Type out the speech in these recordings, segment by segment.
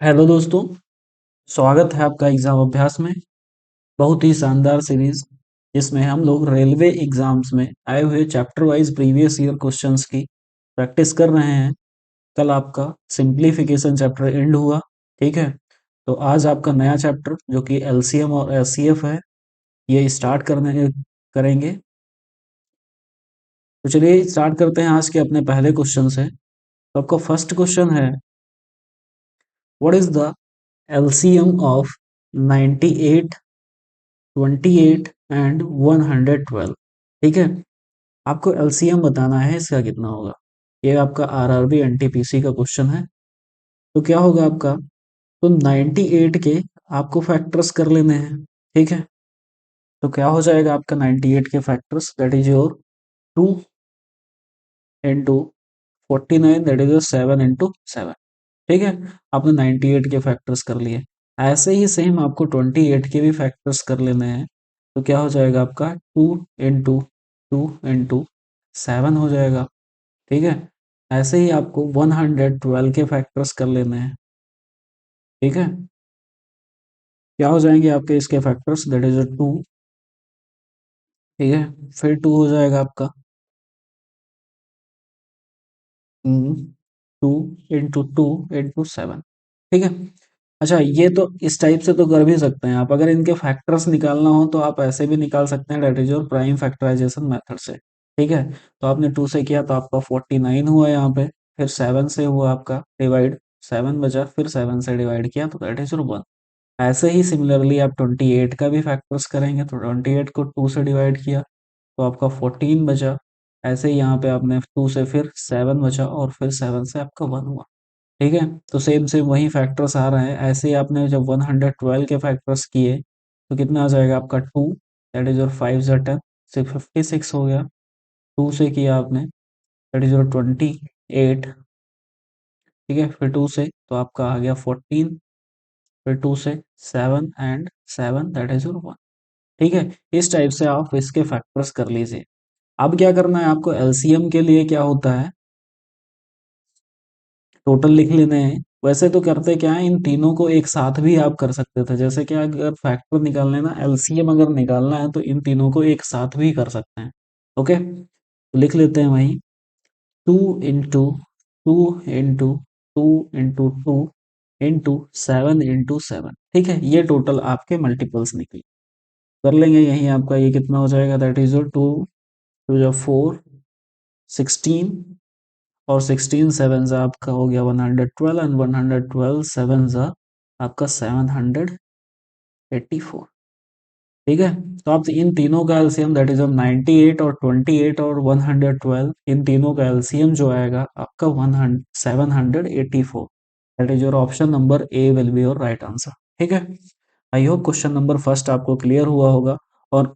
Hello दोस्तों, स्वागत है आपका एग्जाम अभ्यास में। बहुत ही शानदार सीरीज जिसमें हम लोग रेलवे एग्जाम्स में आए हुए chapter wise previous year questions की प्रैक्टिस कर रहे हैं। कल आपका सिंप्लीफिकेशन चैप्टर एंड हुआ, ठीक है। तो आज आपका नया चैप्टर जो कि एलसीएम और एचसीएफ है, ये स्टार्ट करने करेंगे। तो चलिए स्टार्ट करते हैं आज के अपने पहले क्वेश्चन से। तो आपका फर्स्ट क्वेश्चन है, what is the LCM of 98, 28 and 112? ठीक है, आपको एलसीएम बताना है इसका कितना होगा। ये आपका आरआरबी एनटीपीसी का क्वेश्चन है। तो क्या होगा आपका, तो 98 के आपको फैक्टर्स कर लेने हैं, ठीक है। तो क्या हो जाएगा आपका 98 के factors, that is your 2 into 49, that is your 7 into 7, ठीक है। आपने 98 के फैक्टर्स कर लिए। ऐसे ही सेम आपको 28 के भी फैक्टर्स कर लेने हैं। तो क्या हो जाएगा आपका 2 इंटू 7 हो जाएगा, ठीक है। ऐसे ही आपको 112 के फैक्टर्स कर लेने हैं, ठीक है। क्या हो जाएंगे आपके इसके फैक्टर्स, दैट इज 2, ठीक है। फिर 2 हो जाएगा आपका 2 इंटू 7, ठीक है। अच्छा, ये तो इस टाइप से तो कर भी सकते हैं आप। अगर इनके फैक्टर्स निकालना हो तो आप ऐसे भी निकाल सकते हैं, that is your prime factorization method से, ठीक है। तो आपने 2 से किया तो आपका 49 हुआ यहाँ पे। फिर 7 से हुआ आपका डिवाइड, 7 बचा, फिर 7 से डिवाइड किया तो दैट इज योर 1। ऐसे ही सिमिलरली आप 28 का भी फैक्टर्स करेंगे तो 28 को 2 से डिवाइड किया तो आपका 14 बचा। ऐसे ही यहाँ पे आपने 2 से फिर 7 बचा और फिर 7 से आपका 1 हुआ, ठीक है। तो सेम सेम वही फैक्टर्स आ रहे हैं। ऐसे ही आपने जब 112 के फैक्टर्स किए तो कितना आ जाएगा आपका 2, दैट इज योर 5 ज़ा 10, 656 हो गया। 2 से किया आपने, दैट इज योर 28, ठीक है। फिर 2 से तो आपका आ गया 14, फिर 2 से 7 एंड 7, दैट इज योर 1, ठीक है। इस टाइप से आप इसके फैक्टर्स कर लीजिए। अब क्या करना है आपको, एलसीएम के लिए क्या होता है, टोटल लिख लेने हैं। वैसे तो करते क्या है, इन तीनों को एक साथ भी आप कर सकते थे। जैसे कि अगर फैक्टर निकालना है ना, एलसीएम अगर निकालना है तो इन तीनों को एक साथ भी कर सकते हैं। ओके, तो लिख लेते हैं वही, 2 इंटू 2 इंटू 2 इंटू 7 इंटू 7, ठीक है। ये टोटल आपके मल्टीपल्स निकले। कर लेंगे यही आपका, ये कितना हो जाएगा, दैट इज योर 2 2 4 16, और 16 सेवन ज़ा आपका हो गया 112, एंड 112 सेवन ज़ा आपका 784, ठीक है। तो आप इन तीनों का एलसीएम, दैट इज 98 और 28 और 112, इन तीनों का एलसीएम जो आएगा आपका 784, that is your option number A will be your right answer, ठीक है। आई होप क्वेश्चन नंबर फर्स्ट आपको क्लियर हुआ होगा। और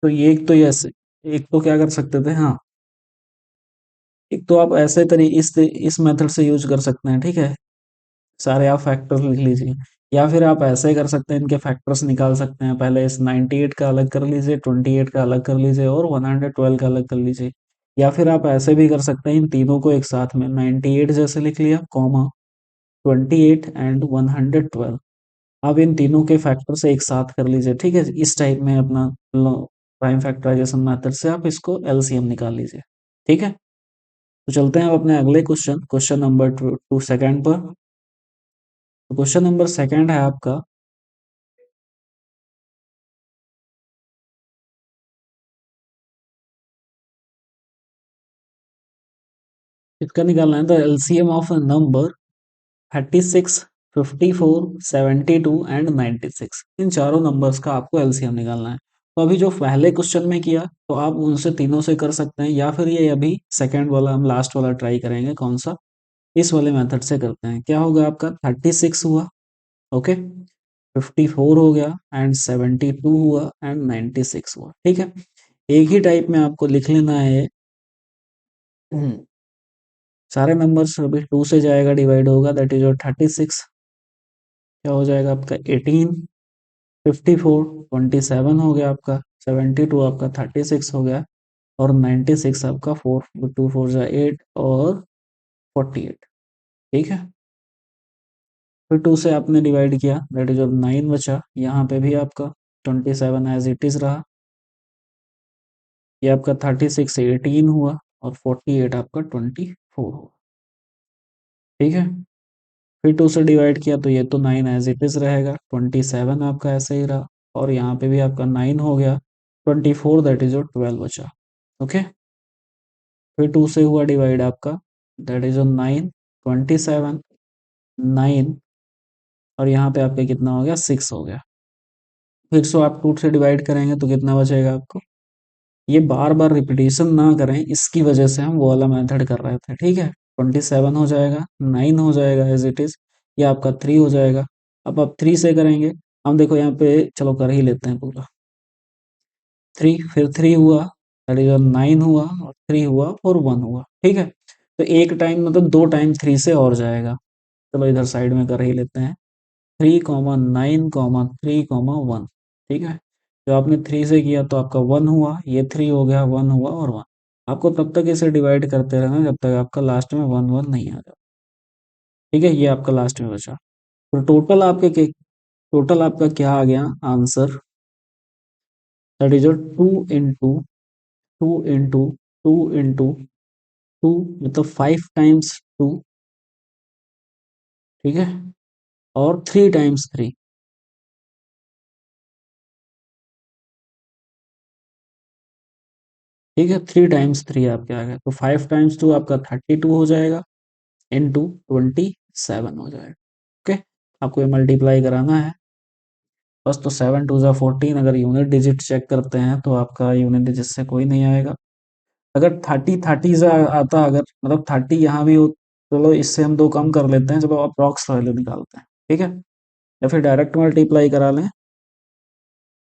तो ये एक तो यस, एक तो क्या कर सकते थे, हाँ, एक तो आप ऐसे तरी इस मेथड से यूज कर सकते हैं, ठीक है। सारे आप फैक्टर्स लिख लीजिए, या फिर आप ऐसे कर सकते हैं, इनके फैक्टर्स निकाल सकते हैं। पहले इस 98 का अलग कर लीजिए, 28 का अलग कर लीजिए और 112 का अलग कर लीजिए। या फिर आप ऐसे भी कर सकते हैं, इन तीनों को एक साथ में 98 जैसे लिख लिया, कॉमा 28 एंड 112, अब इन तीनों के फैक्टर से एक साथ कर लीजिए, ठीक है। इस टाइप में अपना प्राइम फैक्टराइजेशन मेथड से आप इसको एलसीएम निकाल लीजिए, ठीक है। तो चलते हैं अब अपने अगले क्वेश्चन, क्वेश्चन नंबर 2 सेकंड पर। तो क्वेश्चन नंबर सेकंड है आपका, इसका निकालना है the LCM of a number 36, 54, 72 and 96। इन चारों नंबर्स का आपको एलसीएम निकालना है। तो अभी जो पहले क्वेश्चन में किया तो आप उनसे तीनों से कर सकते हैं, या फिर ये अभी सेकंड वाला हम लास्ट वाला ट्राई करेंगे, कौन सा, इस वाले मेथड से करते हैं। क्या होगा आपका, 36 हुआ, ओके, 54 हो गया एंड 72 हुआ एंड 96 हुआ, ठीक है। एक ही टाइप में आपको लिख लेना है। सारे नंबर्स अभी 2 से जाएगा, डिवाइड होगा, दैट इज योर 36। क्या हो जाएगा आपका 18, 54, 27 हो गया आपका, 72 आपका 36 हो गया, और 96 आपका 4 2 4 8 और 48, ठीक है। फिर 2 से आपने डिवाइड किया, दैट इज ऑफ 9 बचा। यहाँ पे भी आपका 27 एज इट इज रहा। ये आपका 36 18 हुआ और 48 आपका 24 हुआ। ठीक है, फिर 2 से डिवाइड किया तो ये तो 9 एज इट इज रहेगा, 27 आपका ऐसे ही रहा और यहाँ पे भी आपका 9 हो गया, 24 दैट इज ऑफ 12 बचा। ओके, फिर 2 से हुआ डिवाइड आपका, दैट इज ऑफ 9 27 9 और यहाँ पे आपका कितना हो गया 6 हो गया। फिर सो आप 2 से डिवाइड करेंगे तो कितना बचेगा आपको। ये बार बार रिपीटेशन ना करें, इसकी वजह से हम वो वाला मेथड कर रहे थे। ठीक है, 27 हो जाएगा, 9 हो जाएगा एज इट इज, ये आपका 3 हो जाएगा। अब आप 3 से करेंगे, हम देखो यहाँ पे चलो कर ही लेते हैं पूरा। 3 फिर 3 हुआ, दैट इज 9 हुआ और 3 हुआ और 1 हुआ। ठीक है, तो एक टाइम मतलब 2 टाइम 3 से और जाएगा। चलो इधर साइड में कर ही लेते हैं, 3,9,3,1। ठीक है, जो आपने 3 से किया तो आपका 1 हुआ, ये 3 हो गया, 1 हुआ और 1। आपको तब तक इसे डिवाइड करते रहना जब तक आपका लास्ट में 1 1 नहीं आ जाए। ठीक है, ये आपका लास्ट में बचा। तो टोटल आपका क्या आ गया आंसर, दैट इज 2 मतलब 5 टाइम्स 2। ठीक है, और 3 टाइम्स 3। ठीक है, 3 टाइम्स 3 आपके आ गए, तो 5 टाइम्स 2 आपका 32 हो जाएगा, इंटू 27 हो जाएगा। ओके, आपको ये मल्टीप्लाई कराना है बस। तो 7 2 जा 14, अगर यूनिट डिजिट चेक करते हैं तो आपका यूनिट डिजिट से कोई नहीं आएगा। अगर 30 30 से आता, अगर मतलब 30 यहाँ भी हो, चलो इससे हम 2 कम कर लेते हैं, चलो अप्रॉक्स वैल्यू निकालते हैं। ठीक है, या फिर डायरेक्ट मल्टीप्लाई करा लें।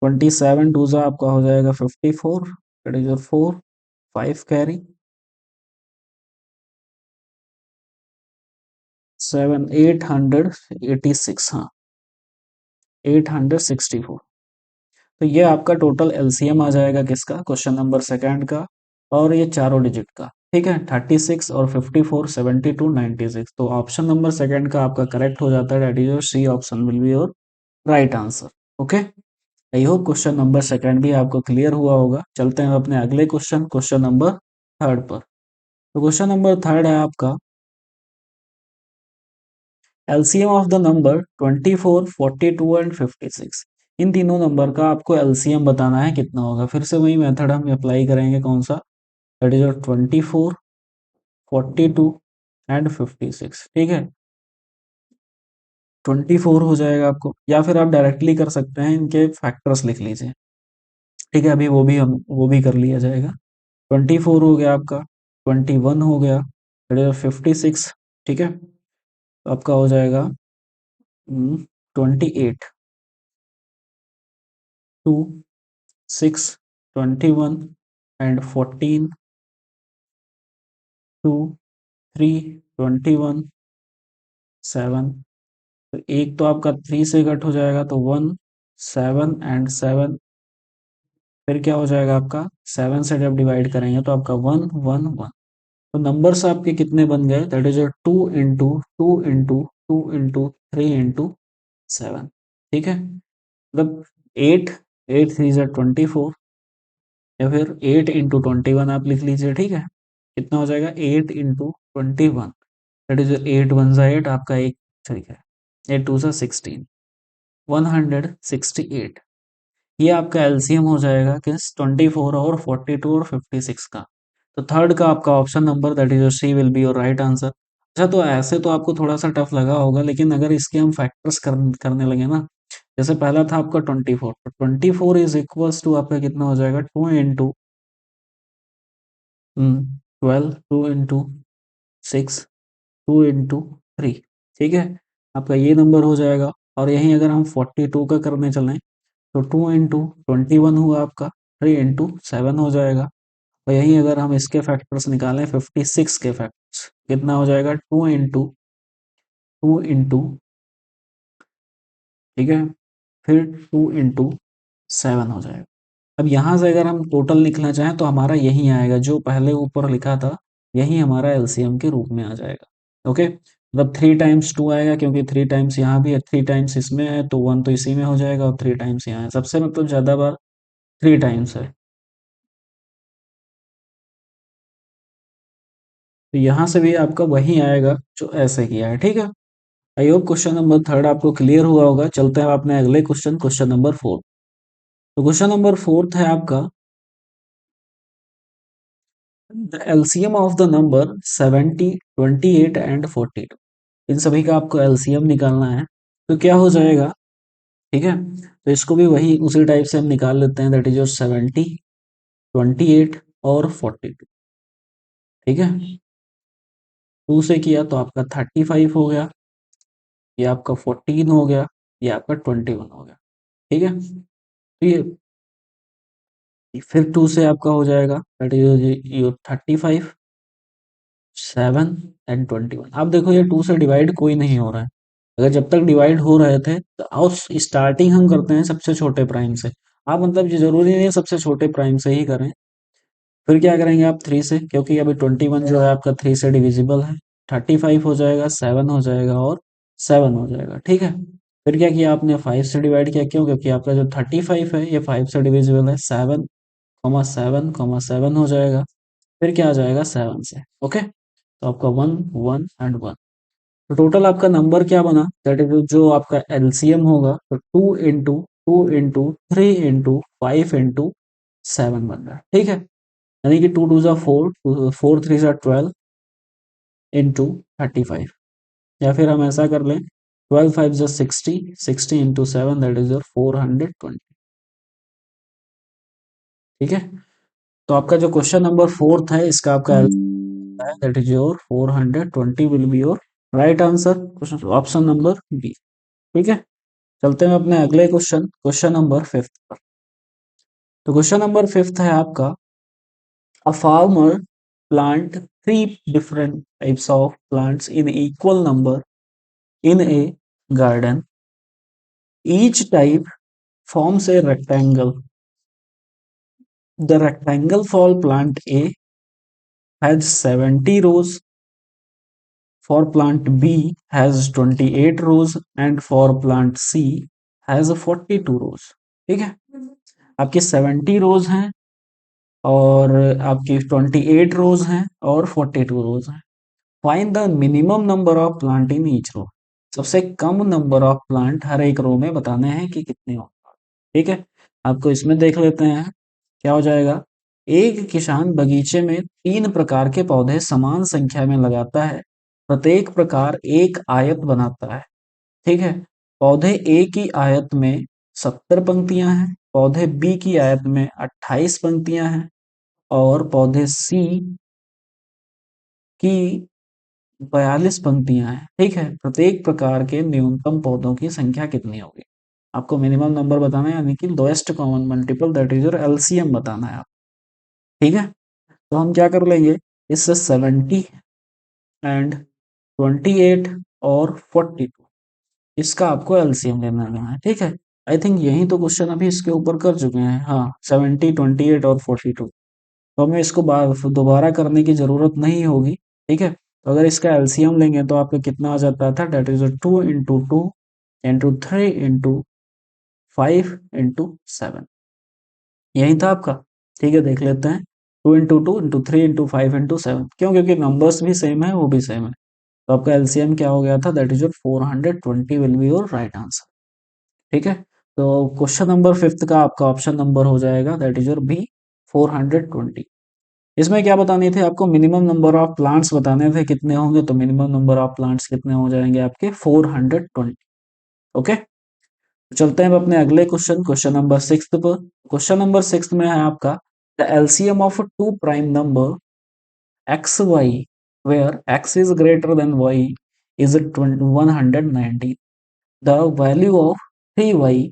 27 2 जा आपका हो जाएगा 54, दैट इज 4 5 कैरी 7 886, हाँ 864। तो ये आपका टोटल एलसीएम आ जाएगा किसका, क्वेश्चन नंबर सेकंड का, और ये चारों डिजिट का। ठीक है, 36 और 54 72 96। तो ऑप्शन नंबर सेकंड का आपका करेक्ट हो जाता है, that is your C option will be your right answer. Okay, I hope question number second भी आपको क्लियर हुआ होगा। चलते हैं अपने अगले क्वेश्चन, क्वेश्चन नंबर थर्ड पर। तो क्वेश्चन नंबर थर्ड है आपका, LCM of the number 24 42 and 56। इन तीनों नंबर का आपको एलसीएम बताना है कितना होगा। फिर से वही मेथड हम अप्लाई करेंगे, कौन सा, दैट इज 24 42 एंड 56। ठीक है, 24 हो जाएगा आपको, या फिर आप डायरेक्टली कर सकते हैं, इनके फैक्टर्स लिख लीजिए। ठीक है, अभी वो भी कर लिया जाएगा। 24 हो गया आपका, 21 हो गया, दैट इज 56। ठीक है, तो आपका हो जाएगा 28 2 6 21 एंड 14 2 3 21 7। तो एक तो आपका 3 से कट हो जाएगा, तो 1 7 एंड 7। फिर क्या हो जाएगा आपका, 7 से जब डिवाइड करेंगे तो आपका 1 1 1। तो नंबर्स आपके कितने बन गए, दैट इज 2 इंटू 3 इंटू 7। ठीक है, मतलब 8 8 3 जा 24, या फिर 8 इंटू 21 आप लिख लीजिए। ठीक है, कितना हो जाएगा 8 इंटू 21, दैट इज 8 1 जा 8 आपका एक। ठीक है, 8 2 जा 16, 168। ये आपका एलसीएम हो जाएगा किस, 24 और 42 और 56 का। तो थर्ड का आपका option number, that is C will be your right answer. अच्छा, तो ऐसे तो आपको थोड़ा सा टफ लगा होगा, लेकिन अगर इसके हम फैक्टर्स करने लगे ना, जैसे पहला था आपका 24, तो 24 इज इक्वल्स टू आपका कितना हो जाएगा, 2 इंटू 12 2 इंटू 6 2 इंटू 3। ठीक है, आपका ये नंबर हो जाएगा। और यहीं अगर हम 42 का करने चलें, तो 2 इंटू 21 हुआ आपका, 3 इंटू 7 हो जाएगा। और यहीं अगर हम इसके फैक्टर्स निकालें, 56 के फैक्टर्स, कितना हो जाएगा, 2 इंटू ठीक है, फिर 2 इंटू 7 हो जाएगा। अब यहाँ से अगर हम टोटल लिखना चाहें तो हमारा यही आएगा, जो पहले ऊपर लिखा था यही हमारा एलसीएम के रूप में आ जाएगा। ओके, मतलब 3 टाइम्स 2 आएगा, क्योंकि 3 टाइम्स यहाँ भी है, 3 टाइम्स इसमें है, तो 1 तो इसी में हो जाएगा, और 3 टाइम्स यहाँ है, सबसे मतलब ज्यादा बार 3 टाइम्स है। तो यहाँ से भी आपका वही आएगा जो ऐसे किया है, ठीक है। आई होप क्वेश्चन नंबर थर्ड आपको क्लियर हुआ होगा। चलते हैं अपने अगले क्वेश्चन, क्वेश्चन नंबर फोर्थ। तो क्वेश्चन नंबर फोर्थ है आपका, the LCM of the number 70, 28 and 42। इन सभी का आपको एलसीएम निकालना है। तो क्या हो जाएगा, ठीक है। तो इसको भी वही उसी टाइप से हम निकाल लेते हैं, दैट इज योर 70, 28 और 42, ठीक है। 2 से किया तो आपका 35 हो गया, ये आपका 14 हो गया, ये आपका 21 हो गया, ठीक है। तो ये फिर 2 से आपका हो जाएगा, दैट इज योर 35, 7 एंड 21। अब देखो ये 2 से डिवाइड कोई नहीं हो रहा है। अगर जब तक डिवाइड हो रहे थे तो आओ स्टार्टिंग हम करते हैं सबसे छोटे प्राइम से। आप मतलब ये जरूरी नहीं है सबसे छोटे प्राइम से ही करें। फिर क्या करेंगे आप 3 से, क्योंकि अभी 21 जो है आपका 3 से डिविजिबल है। 35 हो जाएगा, 7 हो जाएगा और 7 हो जाएगा, ठीक है। फिर क्या किया आपने, 5 से डिवाइड किया, क्यों, क्योंकि आपका जो 35 है ये 5 से डिविजिबल है। 7, 7, 7 हो जाएगा। फिर क्या आ जाएगा 7 से, ओके। तो आपका 1, 1 एंड 1। तो टोटल आपका नंबर क्या बना, दैट इज जो आपका एलसीएम होगा, तो 2 इंटू 3 इंटू 5 इंटू 7 बन रहा है, ठीक है। यानी कि 2 2 जा 4, 4 3 जा 12 इंटू 35। या फिर हम ऐसा कर लें, 12 5 जा 60, 60 इंटू 7, दैट इज योर 420, ठीक है। तो आपका जो क्वेश्चन नंबर फोर्थ है, इसका आपका that is your 420 will be your right answer, question option number B, ठीक है। चलते हैं अपने अगले क्वेश्चन, क्वेश्चन नंबर फिफ्थ पर। तो क्वेश्चन नंबर फिफ्थ है आपका, a farmer plant three different types of plants in equal number in a garden. Each type forms a rectangle. The rectangle for plant A has 70 rows, for plant B has 28 rows, and for plant C has 42 rows. ठीक है, आपकी 70 रोज हैं और आपकी 28 रोज हैं और 42 rows हैं। Find the minimum number of plant in each row. सबसे कम नंबर ऑफ प्लांट हर एक रो में बताने हैं कि कितने हो, ठीक है। आपको इसमें देख लेते हैं क्या हो जाएगा। एक किसान बगीचे में 3 प्रकार के पौधे समान संख्या में लगाता है। प्रत्येक प्रकार एक आयत बनाता है, ठीक है। पौधे ए की आयत में 70 पंक्तियां हैं, पौधे बी की आयत में 28 पंक्तियां हैं, और पौधे सी की 42 पंक्तियां हैं, ठीक है। प्रत्येक प्रकार के न्यूनतम पौधों की संख्या कितनी होगी, आपको मिनिमम नंबर बताना है, यानी कि lowest common multiple, that is your LCM बताना है आप, ठीक है। तो हम क्या कर लेंगे, इससे 70 एंड 28 और 42, इसका आपको एलसीएम लेना है, ठीक है। आई थिंक यही तो क्वेश्चन अभी इसके ऊपर कर चुके हैं, हाँ, 70, 28 और 42। तो हमें इसको दोबारा करने की जरूरत नहीं होगी, ठीक है। तो अगर इसका एलसीएम लेंगे तो आपका कितना आ जाता था, that is 2 into 2 into 3 into 5 into 7, यही था आपका, ठीक है। देख लेते हैं, 2 इंटू 2 इंटू 3 इंटू 5 इंटू 7, क्यों, क्योंकि नंबर्स भी सेम है, वो भी सेम है। तो आपका एलसीएम क्या हो गया था, that is your 420 will be your right answer, ठीक है। तो क्वेश्चन नंबर फिफ्थ का आपका ऑप्शन नंबर हो जाएगा, दैट इज योर बी, 420। इसमें क्या बतानी थी आपको, मिनिमम नंबर ऑफ प्लांट्स बताने थे कितने होंगे, तो मिनिमम नंबर ऑफ प्लांट्स कितने हो जाएंगे आपके 420, ओके। तो चलते हैं अब अपने अगले क्वेश्चन, क्वेश्चन नंबर सिक्स पर। क्वेश्चन नंबर सिक्स में है आपका, the LCM of two prime number x y where x is greater than y is 190, the value of 3y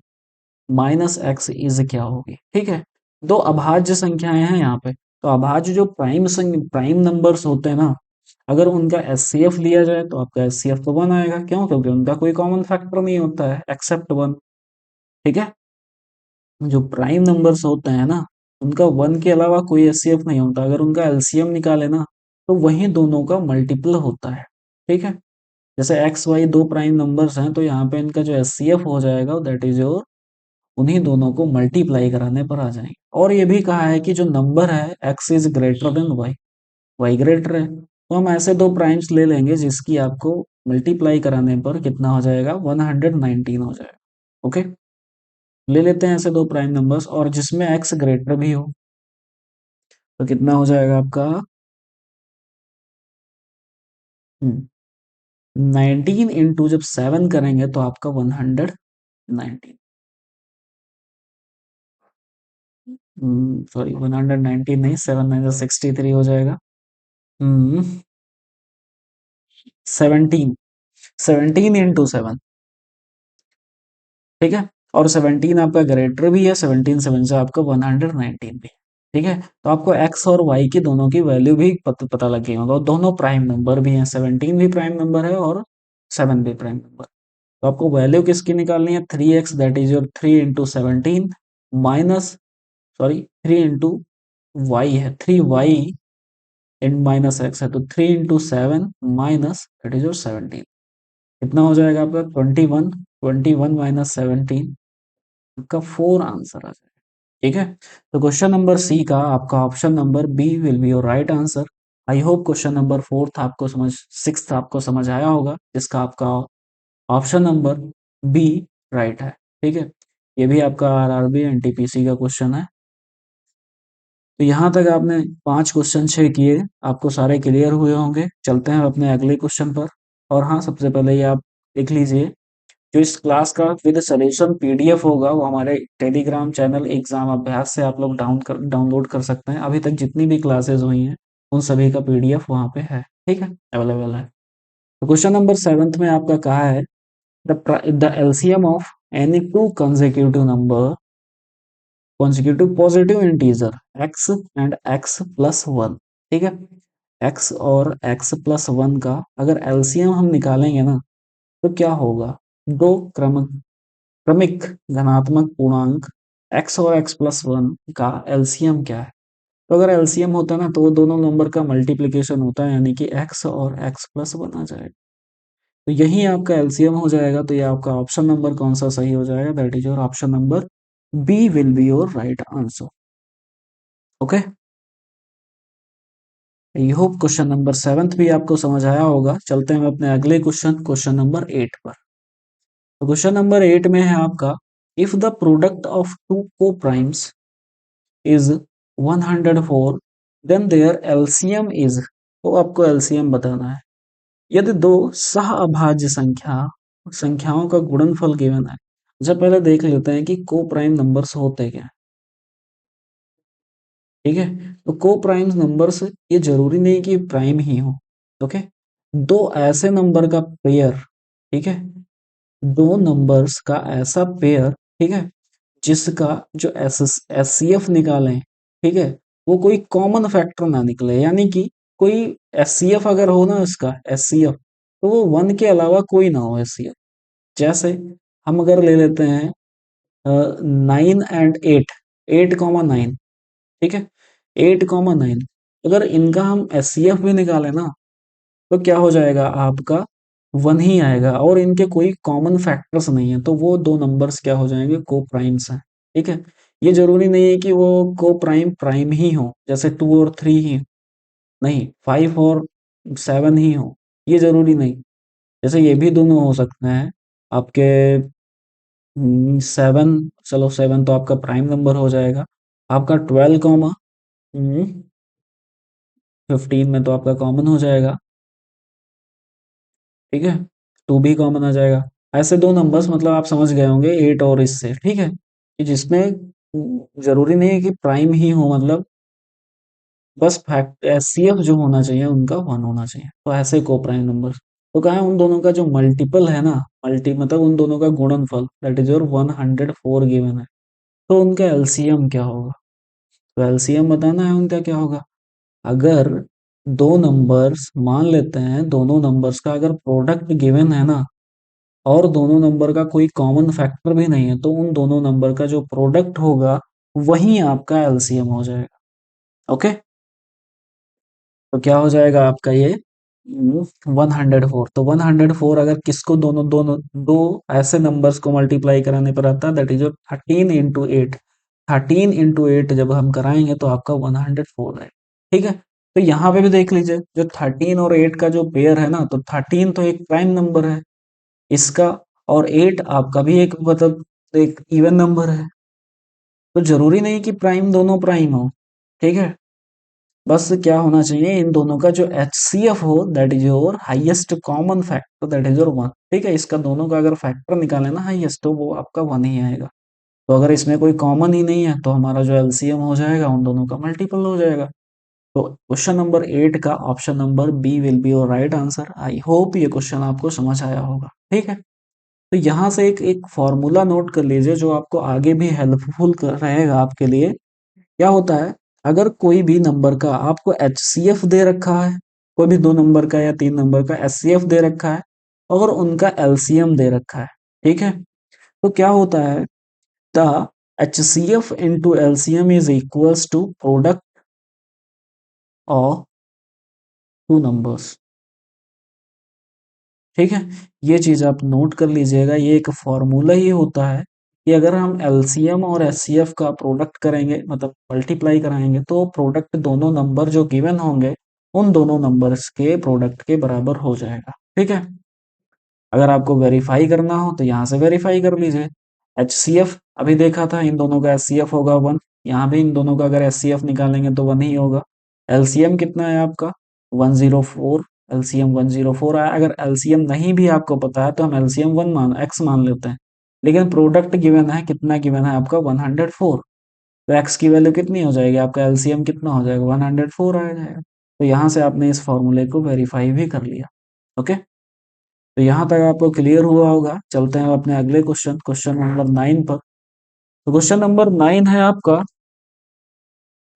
minus x is क्या होगी, ठीक है। दो अभाज्य संख्याएं हैं यहाँ पे। तो अभाज्य जो प्राइम नंबर्स होते हैं ना, अगर उनका एचसीएफ लिया जाए तो आपका एचसीएफ तो 1 आएगा, क्यों, क्योंकि उनका कोई कॉमन फैक्टर नहीं होता है एक्सेप्ट 1, ठीक है। जो प्राइम नंबर्स होते हैं ना, उनका 1 के अलावा कोई एचसीएफ नहीं होता। अगर उनका एलसीएम निकाले ना, तो वही दोनों का मल्टीपल होता है, ठीक है। जैसे एक्स वाई दो प्राइम नंबर्स हैं तो यहाँ पे इनका जो एचसीएफ हो जाएगा दैट इज योर, उन्हीं दोनों को मल्टीप्लाई कराने पर आ जाएंगे। और ये भी कहा है कि जो नंबर है x is greater than y, y greater है, तो हम ऐसे दो प्राइम्स ले लेंगे जिसकी आपको मल्टीप्लाई कराने पर कितना हो जाएगा, 119 हो जाएगा। ओके, ले लेते हैं ऐसे दो प्राइम नंबर्स और जिसमें एक्स ग्रेटर भी हो, तो कितना हो जाएगा आपका, 19 इंटू जब 7 करेंगे तो आपका 119, सॉरी 119 नहीं, 7 9 63 हो जाएगा। 17, 17 इंटू 7, ठीक है, और 17 आपका ग्रेटर भी है, 17 7 से आपका 119 भी, ठीक है। तो आपको एक्स और वाई की दोनों की वैल्यू भी पता लग गई होगा, दोनों प्राइम नंबर भी हैं, 17 भी प्राइम नंबर है और 7 भी प्राइम नंबर। तो आपको वैल्यू किसकी निकालनी है, 3x that is your 3 into 17 minus, sorry 3 into y है, 3y इन माइनस एक्स है, तो 3 into 7 minus that is your 17, कितना हो जाएगा आपका 21, 21 माइनस 17, आपका 4 आंसर आ जाएगा, ठीक है। तो क्वेश्चन नंबर सी का आपका option number B will be your right answer. I hope question number fourth आपको समझ, सिक्स्थ आपको समझ आया होगा, जिसका आपका ऑप्शन नंबर बी राइट है, ठीक है। ये भी आपका आरआरबी एनटीपीसी का क्वेश्चन है। तो यहाँ तक आपने 5 क्वेश्चन 6 किए, आपको सारे क्लियर हुए होंगे। चलते हैं अपने अगले क्वेश्चन पर। और हाँ, सबसे पहले ये आप लिख लीजिए, जो इस क्लास का विद सॉल्यूशन पीडीएफ होगा वो हमारे टेलीग्राम चैनल एग्जाम अभ्यास से आप लोग डाउनलोड कर सकते हैं। अभी तक जितनी भी क्लासेस हुई हैं उन सभी का पीडीएफ वहाँ पे है, ठीक है, अवेलेबल है। तो क्वेश्चन नंबर 7 में आपका कहा है the LCM of any two consecutive positive integer x and x plus 1, ठीक है। x और x प्लस 1 का अगर एलसीएम हम निकालेंगे ना तो क्या होगा, दो क्रमिक धनात्मक पूर्णांक x और x प्लस 1 का एलसीएम क्या है। तो अगर एलसीएम होता है ना तो वो दोनों नंबर का मल्टीप्लीकेशन होता है, यानी कि x और x प्लस 1 आ जाएगा। तो यही आपका एलसीएम हो जाएगा। तो ये आपका ऑप्शन नंबर कौन सा सही हो जाएगा, that is your option number B will be your right answer. Okay, I hope question number 7 भी आपको समझ आया होगा। चलते हैं अपने अगले क्वेश्चन, क्वेश्चन नंबर 8 पर। तो क्वेश्चन नंबर 8 में है आपका, if the product of two को primes is 104 then their LCM is, तो आपको एलसीएम बताना है। यदि दो सह अभाज्य संख्याओं का गुणनफल गिवन है। अच्छा, पहले देख लेते हैं कि को प्राइम नंबर्स होते क्या हैं, ठीक है। तो को प्राइम नंबर्स ये जरूरी नहीं कि प्राइम ही हो, ओके। दो ऐसे नंबर का पेयर, ठीक है, दो नंबर्स का ऐसा पेयर, ठीक है, जिसका जो एचसीएफ निकालें, ठीक है, वो कोई कॉमन फैक्टर ना निकले, यानी कि कोई एचसीएफ अगर हो ना इसका एचसीएफ, तो वो 1 के अलावा कोई ना हो एचसीएफ। जैसे हम अगर ले लेते हैं 9 एंड 8, 8,9, ठीक है, 8,9, अगर इनका हम एचसीएफ भी निकालें ना तो क्या हो जाएगा आपका, 1 ही आएगा और इनके कोई कॉमन फैक्टर्स नहीं है, तो वो दो नंबर्स क्या हो जाएंगे, को प्राइम्स हैं, ठीक है। ये जरूरी नहीं है कि वो को प्राइम प्राइम ही हो, जैसे 2 और 3 ही, नहीं 5 और 7 ही हो, ये जरूरी नहीं। जैसे ये भी दोनों हो सकते हैं आपके 7, चलो 7 तो आपका प्राइम नंबर हो जाएगा। आपका 12 कॉमा 15 में तो आपका कॉमन हो जाएगा, ठीक है, 2 भी कॉमन आ जाएगा। ऐसे दो नंबर्स मतलब आप समझ गए होंगे 8 और इससे, ठीक है, कि जिसमें जरूरी नहीं है कि प्राइम ही हो, मतलब बस फैक्ट एचसीएफ जो होना चाहिए उनका 1 होना चाहिए, तो ऐसे को प्राइम नंबर्स। तो कहा है उन दोनों का जो मल्टीपल है ना, मल्टी मतलब उन दोनों का गुणनफल दैट इज योर 104 गिवन है, तो उनका एलसीएम क्या होगा। तो एलसीएम बताना है उनका क्या होगा। अगर दो नंबर्स मान लेते हैं, दोनों नंबर्स का अगर प्रोडक्ट गिवन है ना और दोनों नंबर का कोई कॉमन फैक्टर भी नहीं है, तो उन दोनों नंबर का जो प्रोडक्ट होगा वही आपका एलसीएम हो जाएगा। ओके, तो क्या हो जाएगा आपका ये 104, तो 104 अगर किसको दोनों दोनों दो ऐसे नंबर्स को मल्टीप्लाई कराने पर आता है, दैट इज 13 into 8। 13 into 8 जब हम कराएंगे तो आपका 104 है। ठीक है, तो यहाँ पे भी देख लीजिए, जो 13 और 8 का जो पेयर है ना, तो 13 तो एक प्राइम नंबर है इसका, और 8 आपका भी एक मतलब एक इवन नंबर है। तो जरूरी नहीं कि प्राइम दोनों प्राइम हो। ठीक है, बस क्या होना चाहिए, इन दोनों का जो HCF हो, that is your highest common factor, that is your 1। ठीक है, इसका दोनों का अगर फैक्टर निकाले ना हाईएस्ट, तो वो आपका 1 ही आएगा। तो अगर इसमें कोई कॉमन ही नहीं है, तो हमारा जो एलसीएम हो जाएगा उन दोनों का मल्टीपल हो जाएगा। तो क्वेश्चन नंबर 8 का option number B will be your right answer. I hope ये क्वेश्चन आपको समझ आया होगा। ठीक है, तो यहाँ से एक एक फॉर्मूला नोट कर लीजिए जो आपको आगे भी हेल्पफुल रहेगा आपके लिए। क्या होता है, अगर कोई भी नंबर का आपको HCF दे रखा है, कोई भी दो नंबर का या तीन नंबर का HCF दे रखा है, और उनका एलसीएम दे रखा है, ठीक है, तो क्या होता है, the HCF into LCM is equals to product of two numbers. ठीक है, ये चीज आप नोट कर लीजिएगा, ये एक फॉर्मूला ही होता है कि अगर हम एलसीएम और एचसीएफ का प्रोडक्ट करेंगे, मतलब मल्टीप्लाई कराएंगे, तो प्रोडक्ट दोनों नंबर जो गिवन होंगे उन दोनों नंबर्स के प्रोडक्ट के बराबर हो जाएगा। ठीक है, अगर आपको वेरीफाई करना हो तो यहाँ से वेरीफाई कर लीजिए। HCF अभी देखा था, इन दोनों का HCF होगा 1, यहाँ भी इन दोनों का अगर HCF निकालेंगे तो 1 ही होगा। LCM कितना है आपका 104, LCM 104 आया। अगर LCM नहीं भी आपको पता है तो हम LCM 1 मान x मान लेते हैं, लेकिन प्रोडक्ट गिवन है, कितना गिवन है आपका 104, तो x की वैल्यू कितनी हो जाएगी, आपका LCM कितना हो जाएगा 104 आ जाएगा। तो यहाँ से आपने इस फॉर्मूले को वेरीफाई भी कर लिया। ओके, तो यहाँ तक आपको क्लियर हुआ होगा। चलते हैं अपने अगले क्वेश्चन, क्वेश्चन नंबर 9 पर। तो क्वेश्चन नंबर 9 है आपका,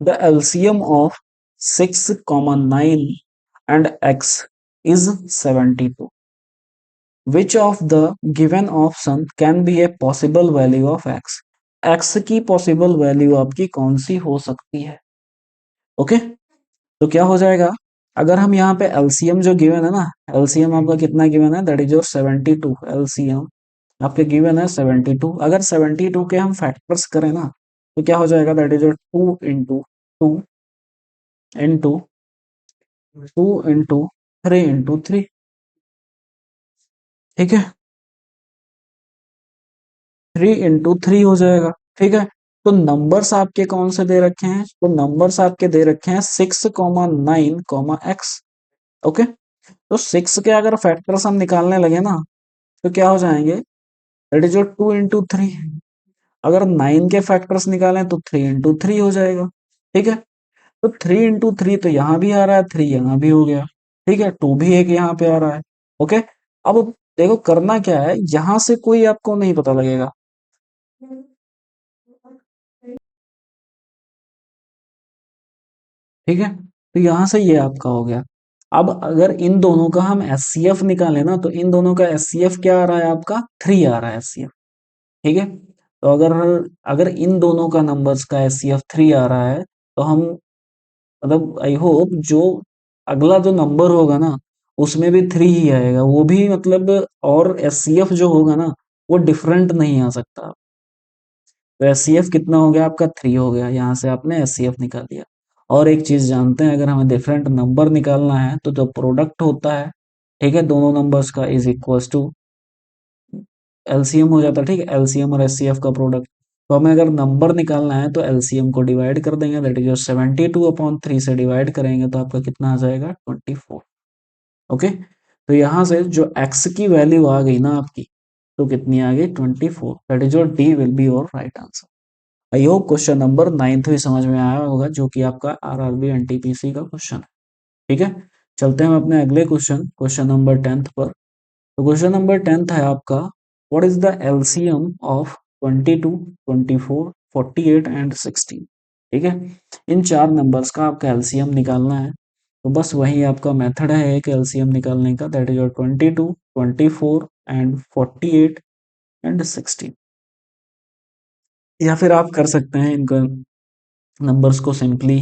the LCM of 6,9 and x is 72। Which of the given option can be a possible value of x। x की पॉसिबल वैल्यू आपकी कौन सी हो सकती है। ओके, तो क्या हो जाएगा, अगर हम यहाँ पे एलसीएम जो गिवन है ना, एलसीएम आपका कितना गिवन है, दैट इज योर 72। एलसीएम आपके गिवन है 72। अगर 72 के हम फैक्टर्स करें ना, तो क्या हो जाएगा, दैट इज योर 2 इंटू 3 ठीक है, 3 इंटू 3 हो जाएगा। ठीक है, तो नंबर्स आपके कौन से दे रखे हैं, तो नंबर्स आपके दे रखे हैं 6,9,x। ओके, तो 6 के अगर फैक्टर्स हम निकालने लगे ना, तो क्या हो जाएंगे, दैट इज योर 2 इंटू 3। अगर 9 के फैक्टर्स निकालें तो 3 इंटू 3 हो जाएगा। ठीक है, तो 3 इंटू 3 तो यहाँ भी आ रहा है, 3 यहाँ भी हो गया। ठीक है, 2 भी एक यहाँ पे आ रहा है। ओके, अब देखो करना क्या है, यहाँ से कोई आपको नहीं पता लगेगा। ठीक है, तो यहाँ से ये आपका हो गया। अब अगर इन दोनों का हम HCF निकालें ना, तो इन दोनों का HCF क्या आ रहा है, आपका 3 आ रहा है HCF। ठीक है, तो अगर अगर इन दोनों का नंबर्स का HCF 3 आ रहा है, तो हम मतलब आई होप जो अगला जो नंबर होगा ना, उसमें भी 3 ही आएगा, वो भी मतलब, और HCF जो होगा ना, वो डिफरेंट नहीं आ सकता। तो HCF कितना हो गया आपका, 3 हो गया, यहाँ से आपने HCF निकाल दिया। और एक चीज जानते हैं, अगर हमें डिफरेंट नंबर निकालना है, तो जो प्रोडक्ट होता है, ठीक है, दोनों नंबर्स का इज इक्वल्स टू एलसीएम हो जाता है। ठीक है, एलसीएम और एचसीएफ का प्रोडक्ट। तो हमें अगर नंबर निकालना है तो एलसीएम को डिवाइड कर देंगे, दैट इज 72/3 से डिवाइड करेंगे तो आपका कितना आ जाएगा 24। ओके, तो यहाँ से जो एक्स की वैल्यू आ गई ना आपकी, तो कितनी आ गई 24, that is your D will be your right answer. I hope question number 9 भी समझ में आया होगा, जो कि आपका आरआरबी एनटीपीसी का क्वेश्चन है। ठीक है, चलते हैं हम अपने अगले क्वेश्चन, क्वेश्चन नंबर 10 पर। तो क्वेश्चन नंबर 10 है आपका, what is the LCM of 22, 24, 48 and 16। ठीक है, इन चार नंबर्स का आपका एलसीएम निकालना है। तो बस वही आपका मेथड है एक एलसीएम निकालने का, that is your 22, 24 and 48 and 16। या फिर आप कर सकते हैं इनको नंबर्स को सिंपली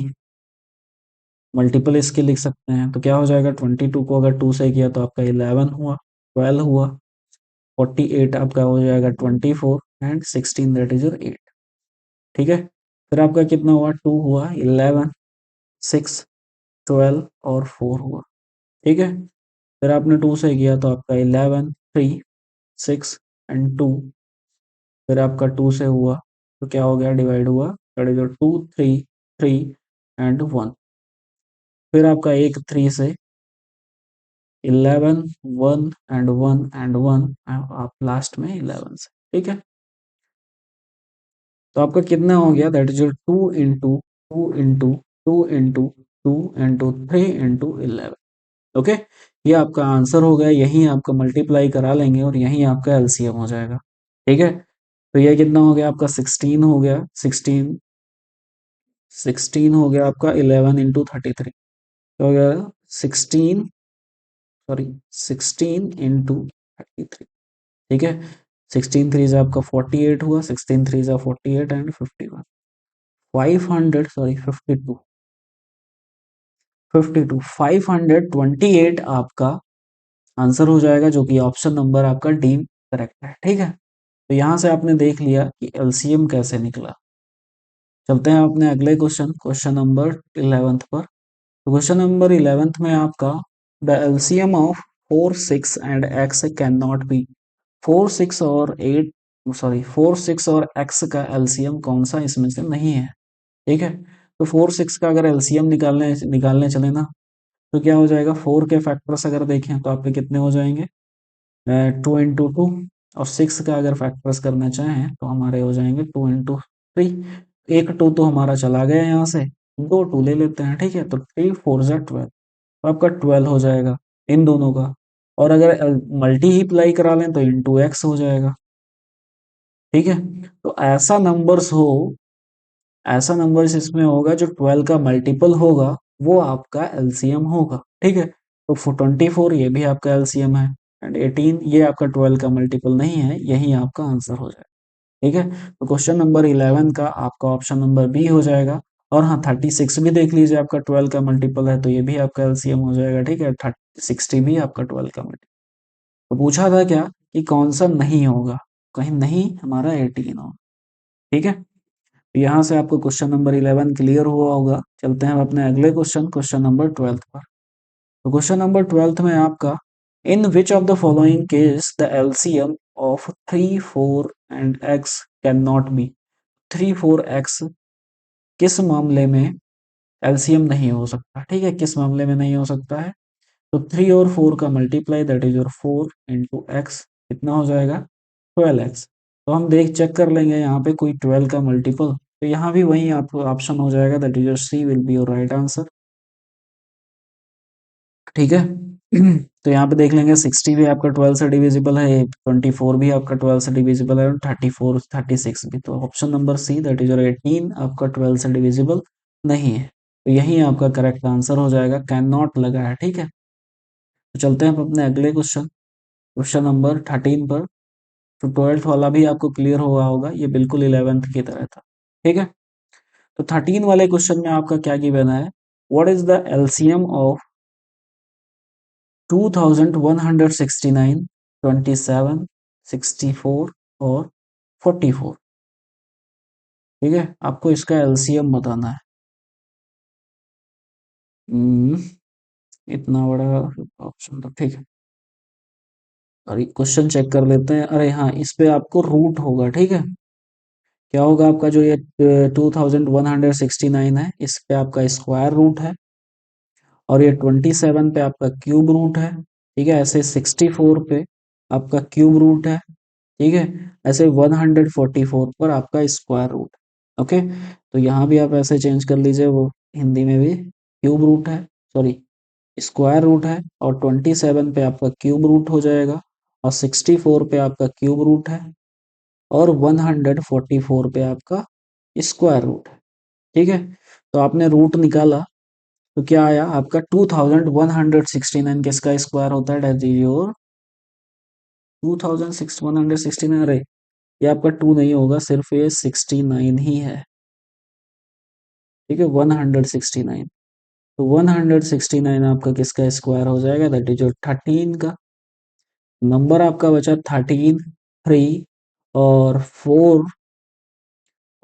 मल्टीपल इसके लिख सकते हैं, तो क्या हो जाएगा, 22 को अगर 2 से किया तो आपका 11 हुआ, 12 हुआ, 48 आपका हो जाएगा 24 एंड 16 दैट इज योर 8। ठीक है, फिर आपका कितना हुआ, 2 हुआ, 11, 6, 12 और 4 हुआ। ठीक है, फिर आपने 2 से किया तो आपका 11, 3, 6 एंड 2, फिर आपका 2 से हुआ तो क्या हो गया, डिवाइड हुआ, दैट इज योर 2, 3, 3 एंड 1, फिर आपका एक 3 से 11, 1 एंड 1 एंड 1, आप लास्ट में 11 से। ठीक है, तो आपका कितना हो गया, that is your 2 into 2 into 2 into 2 into 3 into 11। Okay, ये आपका आंसर हो गया, यही आपका मल्टीप्लाई करा लेंगे और यही आपका एलसीएम हो जाएगा। ठीक है, तो ये कितना हो गया आपका, 16 हो गया, 16 हो गया आपका 11 इंटू 33, तो हो गया 16, सॉरी 16 इंटू 33। ठीक है, 16 थ्री से आपका 48 हुआ, 16 थ्री से 48 एंड 51, 500, सॉरी 52, 52, 528 आपका आंसर हो जाएगा, जो कि ऑप्शन नंबर आपका डी करेक्ट है। ठीक है, तो यहां से आपने देख लिया कि एलसीएम कैसे निकला। चलते हैं अपने अगले क्वेश्चन, क्वेश्चन नंबर 11th पर। तो क्वेश्चन नंबर 11th में आपका, the LCM of 4, 6 and X can not B, 4, 6 और 8, सॉरी 4, 6 और एक्स का एलसीएम कौन सा इसमें से नहीं है। ठीक है, तो 4, 6 का अगर एलसीएम निकालने निकालने चले ना, तो क्या हो जाएगा, 4 के फैक्टर्स अगर देखें तो आपके कितने हो जाएंगे, 2 इंटू 2, और 6 का अगर फैक्टर्स करना चाहें तो हमारे हो जाएंगे 2 इंटू 3। एक 2 तो हमारा चला गया यहाँ से, दो 2 ले लेते हैं। ठीक है, तो 3 4 जा 12, तो आपका 12 हो जाएगा इन दोनों का, और अगर मल्टी ही प्लाई करा लें तो इंटू एक्स हो जाएगा। ठीक है, तो ऐसा नंबर्स इसमें होगा जो 12 का मल्टीपल होगा, वो आपका एलसीएम होगा। ठीक है, तो 24 ये भी आपका एलसीएम है, एंड 18 ये आपका 12 का मल्टीपल नहीं है, यही आपका आंसर हो जाएगा। ठीक है, तो क्वेश्चन नंबर 11 का आपका ऑप्शन नंबर बी हो जाएगा। और हाँ, 36 भी देख लीजिए, आपका 12 का मल्टीपल है, तो ये भी आपका एलसीएम हो जाएगा। ठीक है, 60 भी आपका 12 का मल्टीपल। तो पूछा था क्या, कि कौन सा नहीं होगा, कहीं नहीं हमारा 18 होगा। ठीक है, यहाँ से आपको क्वेश्चन नंबर 11 क्लियर हुआ होगा। चलते हैं अपने अगले क्वेश्चन, क्वेश्चन नंबर 12 पर। तो क्वेश्चन नंबर 12 में आपका, in which of the following case the LCM of 3, 4 and X can not be, 3, 4 X किस मामले में एलसीएम नहीं हो सकता। ठीक है, किस मामले में नहीं हो सकता है, तो 3 और 4 का multiply, that is your 4 into x, कितना हो जाएगा, 12x। तो हम देख चेक कर लेंगे यहाँ पे कोई 12 का मल्टीपल, तो यहाँ भी वही आपको ऑप्शन हो जाएगा, that is your C will be your right answer. ठीक है, तो यहाँ पे देख लेंगे 60 भी आपका 12 से डिविजिबल है, 24 भी आपका 12 से डिविजिबल है, और 34, 36 भी। तो option number see that is your 18 आपका 12 से डिविजिबल नहीं है, तो यही आपका करेक्ट आंसर हो जाएगा, कैन नॉट लगा है। ठीक है, तो चलते हैं अपने अगले क्वेश्चन, क्वेश्चन नंबर 13 पर। तो 12th वाला भी आपको क्लियर हुआ होगा, ये बिल्कुल 11th की तरह था। ठीक है, तो 13 वाले क्वेश्चन में आपका क्या गिवन है, what is the LCM of 2169, 27, 64 और 44। ठीक है, आपको इसका एलसीएम बताना है। हम्म, इतना बड़ा ऑप्शन तो ठीक है, अरे क्वेश्चन चेक कर लेते हैं। अरे हाँ, इस पे आपको रूट होगा। ठीक है, क्या होगा आपका, जो ये 2169 है, इस पे आपका स्क्वायर रूट है, और ये 27 पे आपका क्यूब रूट है। ठीक है, ऐसे 64 पे आपका क्यूब रूट है। ठीक है, ऐसे 144 पर आपका स्क्वायर रूट है। ओके, तो यहाँ भी आप ऐसे चेंज कर लीजिए, वो हिंदी में भी क्यूब रूट है, सॉरी स्क्वायर रूट है, और 27 पे आपका क्यूब रूट हो जाएगा, और 64 पे आपका क्यूब रूट है, और 144 पे आपका स्क्वायर रूट है। ठीक है, तो आपने रूट निकाला, तो क्या आया आपका, 2169 किसका स्क्वायर होता है, डेट इज योर 2169। अरे ये आपका 2 नहीं होगा, सिर्फ ये 69 ही है। ठीक है, 169। तो 169 आपका किसका स्क्वायर हो जाएगा, दैट इज योर 13 का। नंबर आपका बचा 13, 3 और 4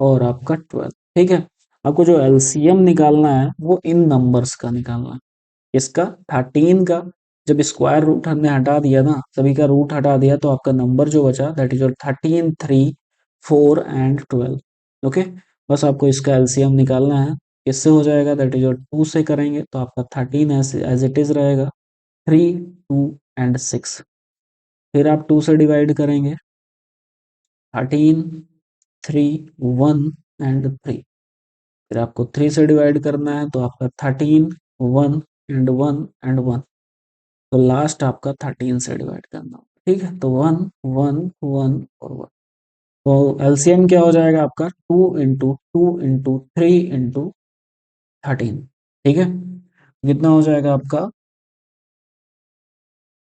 और आपका 12। ठीक है, आपको जो एलसीएम निकालना है वो इन नंबर्स का निकालना है। इसका 13 का जब स्क्वायर रूट हमने हटा दिया ना, सभी का रूट हटा दिया, तो आपका नंबर जो बचा that is your 13, 3, 4 and 12। Okay, बस आपको इसका एलसीएम निकालना है। किससे हो जाएगा, दैट इज योर 2 से करेंगे तो आपका 13 एज इट इज रहेगा, 3, 2 एंड 6। फिर आप 2 से डिवाइड करेंगे, 13, 3, 1 एंड 3। फिर आपको 3 से डिवाइड करना है तो आपका 13, 1 एंड 1 एंड 1। तो लास्ट आपका 13 से डिवाइड करना होगा। ठीक है, तो 1, 1, 1 और 1। तो एलसीएम क्या हो जाएगा आपका, 2 इंटू 3 इंटू 13। ठीक है, कितना हो जाएगा आपका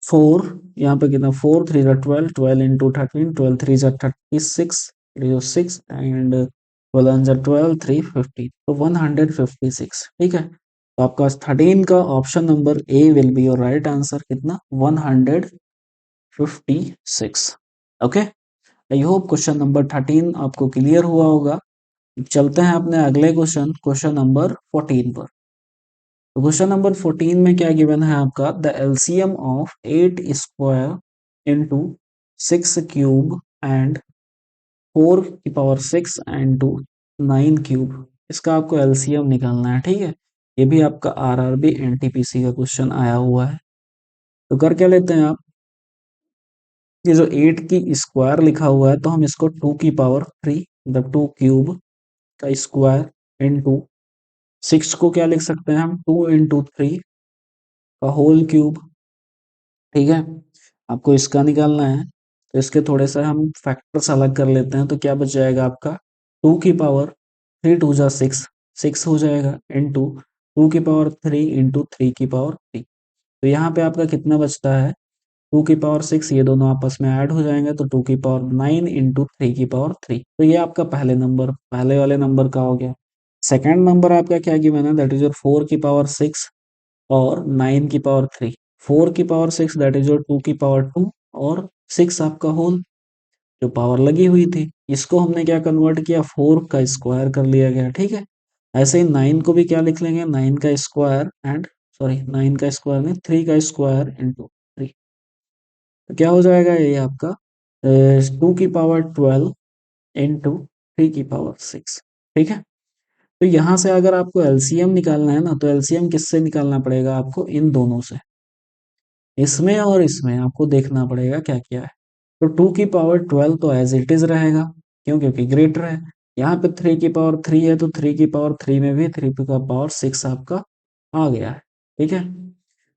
4, यहाँ पे कितना, 4 3 जा 12, 12 इंटू 13, 12 3 जा 36, 6 एंड 12 जा 12, 3 50, तो 156। ठीक है, तो आपका 13 का option number A will be your right answer, कितना, 156। Okay, I hope question number 13 आपको क्लियर हुआ होगा। चलते हैं अपने अगले क्वेश्चन, क्वेश्चन नंबर 14 पर। तो क्वेश्चन नंबर 14 में क्या गिवन है आपका, the LCM of 8 square into 6 cube and 4 की पावर 6 इंटू 9 क्यूब, इसका आपको एलसीएम निकालना है। ठीक है, ये भी आपका आरआरबी एनटीपीसी का क्वेश्चन आया हुआ है। तो कर क्या लेते हैं आप, ये जो 8 की स्क्वायर लिखा हुआ है तो हम इसको 2 की पावर 3, मतलब 2 क्यूब का स्क्वायर इंटू 6 को क्या लिख सकते हैं हम, 2 इंटू 3 का होल क्यूब। ठीक है, आपको इसका निकालना है तो इसके थोड़े से हम फैक्टर्स अलग कर लेते हैं। तो क्या बच जाएगा आपका, 2 की पावर 3 टू जा 6, 6 हो जाएगा, इंटू 2 की पावर 3 इंटू 3 की पावर 3। तो यहाँ पे आपका कितना बचता है, 2 की पावर 6, ये दोनों आपस में ऐड हो जाएंगे तो 2 की पावर 9 इंटू 3 की पावर 3। तो ये आपका पहले नंबर, पहले वाले नंबर का हो गया। सेकंड नंबर आपका क्या गिवन है, दैट इज योर 4 की पावर 6 और 9 की पावर 3। 4 की पावर 6 दैट इज योर 2 की पावर 2 और 6 आपका होल जो पावर लगी हुई थी, इसको हमने क्या कन्वर्ट किया, 4 का स्क्वायर कर लिया गया। ठीक है, ऐसे ही 9 को भी क्या लिख लेंगे, 9 का स्क्वायर एंड, सॉरी 9 का स्क्वायर नहीं, 3 का स्क्वायर इंटू 3। तो क्या हो जाएगा ये आपका 2 की पावर 12 इंटू 3 की पावर 6। ठीक है, तो यहां से अगर आपको एलसीएम निकालना है ना, तो एलसीएम किससे निकालना पड़ेगा आपको, इन दोनों से, इसमें और इसमें आपको देखना पड़ेगा क्या क्या है। तो 2 की पावर 12 तो एज इट इज रहेगा, क्यों, क्योंकि ग्रेटर है। यहाँ पे 3 की पावर 3 है तो 3 की पावर 3 में भी 3 का पावर 6 आपका आ गया है। ठीक है,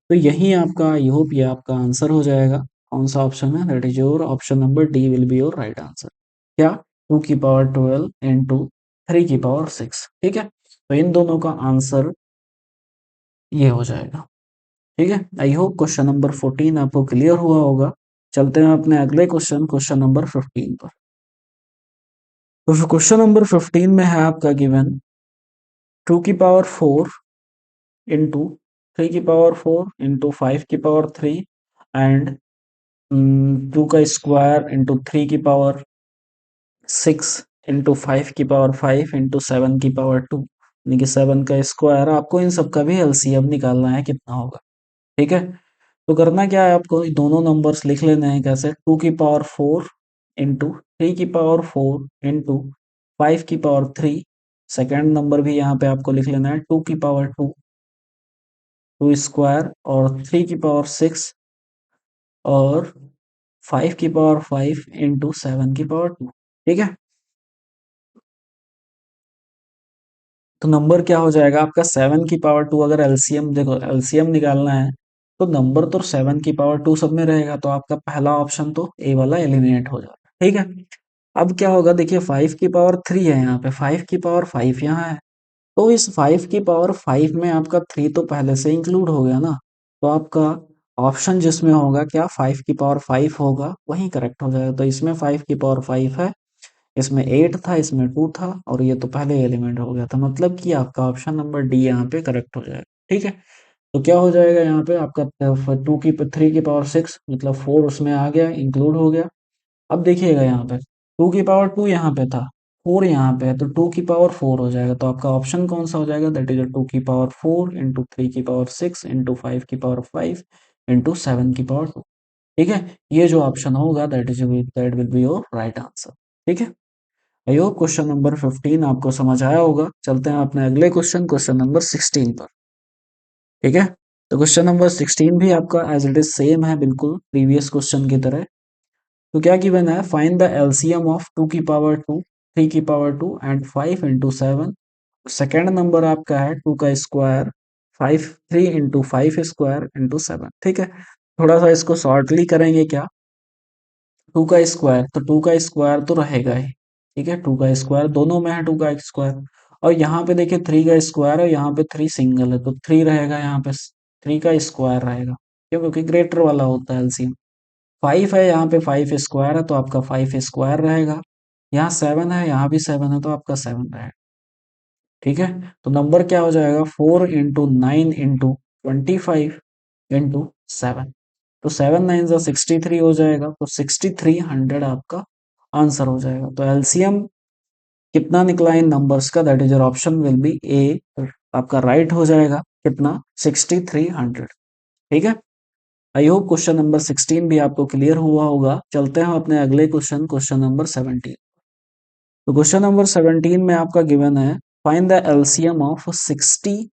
तो यही आपका, आई होप ये आपका आंसर हो जाएगा। कौन सा ऑप्शन है, that is your option number D will be your right answer. क्या, 2 की पावर 12 इंटू 3 की पावर 6। ठीक है, तो इन दोनों का आंसर ये हो जाएगा। ठीक है, आई होप क्वेश्चन नंबर 14 आपको क्लियर हुआ होगा। चलते हैं अपने अगले क्वेश्चन, क्वेश्चन नंबर 15 पर। तो क्वेश्चन नंबर 15 में है आपका गिवन 2 की पावर 4 इंटू 3 की पावर 4 इंटू 5 की पावर 3 एंड 2 का स्क्वायर इंटू 3 की पावर 6 इंटू 5 की पावर 5 इंटू 7 की पावर 2, यानी कि 7 का स्क्वायर। आपको इन सब का भी एलसीएम निकालना है, कितना होगा। ठीक है, तो करना क्या है, आपको ये दोनों नंबर्स लिख लेने हैं। कैसे, 2 की पावर 4 इंटू 3 की पावर 4 इंटू 5 की पावर 3। सेकेंड नंबर भी यहाँ पे आपको लिख लेना है, 2 की पावर 2, 2 स्क्वायर और 3 की पावर 6 और 5 की पावर 5 इंटू 7 की पावर 2। ठीक है, तो नंबर क्या हो जाएगा आपका, 7 की पावर 2। अगर एलसीएम, देखो एलसीएम निकालना है तो नंबर तो 7 की पावर 2 सब में रहेगा, तो आपका पहला ऑप्शन तो ए वाला एलिमिनेट हो जाएगा। ठीक है, अब क्या होगा, देखिए 5 की पावर 3 है यहाँ पे, 5 की पावर 5 यहाँ है, तो इस 5 की पावर 5 में आपका 3 तो पहले से इंक्लूड हो गया ना, तो आपका ऑप्शन जिसमें होगा क्या, 5 की पावर 5 होगा, वही करेक्ट हो जाएगा। तो इसमें 5 की पावर 5 है, इसमें 8 था, इसमें 2 था और ये तो पहले एलिमेंट हो गया था, मतलब कि आपका ऑप्शन नंबर डी यहाँ पे करेक्ट हो जाएगा। ठीक है, तो क्या हो जाएगा यहाँ पे आपका 3 की पावर 6 मतलब 4 उसमें आ गया, इंक्लूड हो गया। अब देखिएगा यहाँ पे 2 की पावर 2 यहाँ पे था, 4 यहाँ पे है, तो 2 की पावर 4 हो जाएगा। तो आपका ऑप्शन कौन सा हो जाएगा? दैट इज 2 की पावर 4 इंटू 3 की पावर 6 इंटू 5 की पावर 5 इंटू 7 की पावर 2। ठीक है, ये जो ऑप्शन होगा that will be your right answer. ठीक है, आई होप क्वेश्चन नंबर 15 आपको समझ आया होगा। चलते हैं अपने अगले क्वेश्चन, क्वेश्चन नंबर 16 पर। ठीक है, तो क्वेश्चन नंबर 16 भी आपका एज इट इज सेम है, बिल्कुल प्रीवियस क्वेश्चन की तरह। तो क्या गिवन है? फाइंड द एलसीएम ऑफ 2 की पावर 2, 3 की power 2 and 5 into 7। Second number आपका है 2 का स्क्वायर, 3 इंटू 5 स्क्वायर इंटू 7। ठीक है, थोड़ा सा इसको शॉर्टली करेंगे क्या। 2 का स्क्वायर, तो 2 का स्क्वायर तो रहेगा ही। ठीक है, 2 का स्क्वायर दोनों में है 2 का स्क्वायर। और यहाँ पे देखिए 3 का स्क्वायर है, यहाँ पे 3 सिंगल है, तो 3 रहेगा यहाँ पे, 3 का स्क्वायर रहेगा। क्यों? क्योंकि ग्रेटर वाला होता है एलसीएम। 5 है, यहाँ पे 5 स्क्वायर है, तो आपका 5 स्क्वायर रहेगा। यहाँ 7 है, यहाँ भी 7 है, तो आपका 7 रहेगा। ठीक है, तो नंबर क्या हो जाएगा? 4 इंटू 9 इंटू 25 इंटू 7। तो 7 9 जा 63 हो जाएगा, तो 6300 आपका आंसर हो जाएगा। तो एलसीएम कितना निकला इन नंबर्स का? That is your option will be A, आपका राइट हो जाएगा। कितना? 6300। ठीक है, आई होप क्वेश्चन नंबर 16 भी आपको क्लियर हुआ होगा। चलते हैं अपने अगले क्वेश्चन, क्वेश्चन नंबर 17। तो क्वेश्चन नंबर 17 में आपका गिवन है find the LCM of 60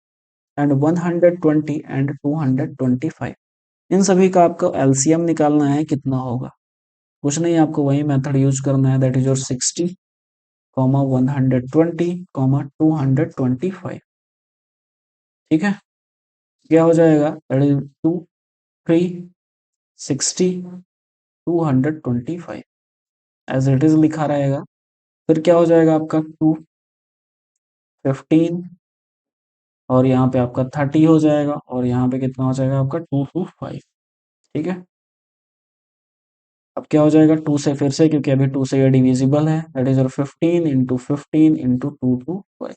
and 120 and 225। इन सभी का आपको एलसीएम निकालना है, कितना होगा? कुछ नहीं, आपको वही मेथड यूज करना है, that is your 60 comma 120 comma 225। ठीक है, क्या हो जाएगा? That is 2 3 60 225 as it is लिखा रहेगा। फिर क्या हो जाएगा आपका 2 15 और यहाँ पे आपका 30 हो जाएगा, और यहाँ पे कितना हो जाएगा आपका 225। ठीक है, अब क्या हो जाएगा 2 से फिर से, क्योंकि अभी 2 से ये डिविजिबल है, दैट इज 15 इंटू 15 इंटू 225।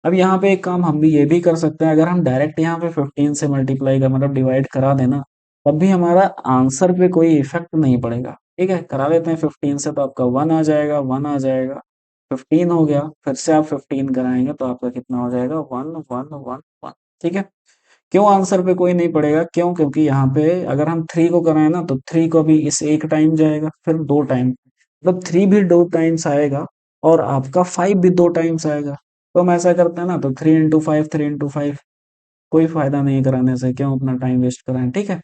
अब यहाँ पे एक काम हम भी ये भी कर सकते हैं, अगर हम डायरेक्ट यहाँ पे 15 से मल्टीप्लाई का मतलब डिवाइड करा देना, तब भी हमारा आंसर पे कोई इफेक्ट नहीं पड़ेगा। ठीक है, करा लेते हैं 15 से, तो आपका 1 आ जाएगा, 1 आ जाएगा, 15 हो गया। फिर से आप 15 कराएंगे तो आपका कितना हो जाएगा? 1 1 1 1। ठीक है, क्यों आंसर पे कोई नहीं पड़ेगा? क्यों? क्योंकि यहाँ पे अगर हम 3 को कराए ना, तो 3 को भी इस एक टाइम जाएगा, फिर 2 टाइम, मतलब 3 भी 2 टाइम्स आएगा, और आपका 5 भी 2 टाइम्स आएगा। तो हम ऐसा करते हैं ना, तो 3 इंटू 5, 3 इंटू 5, कोई फायदा नहीं कराने से, क्यों अपना टाइम वेस्ट कराएं। ठीक है,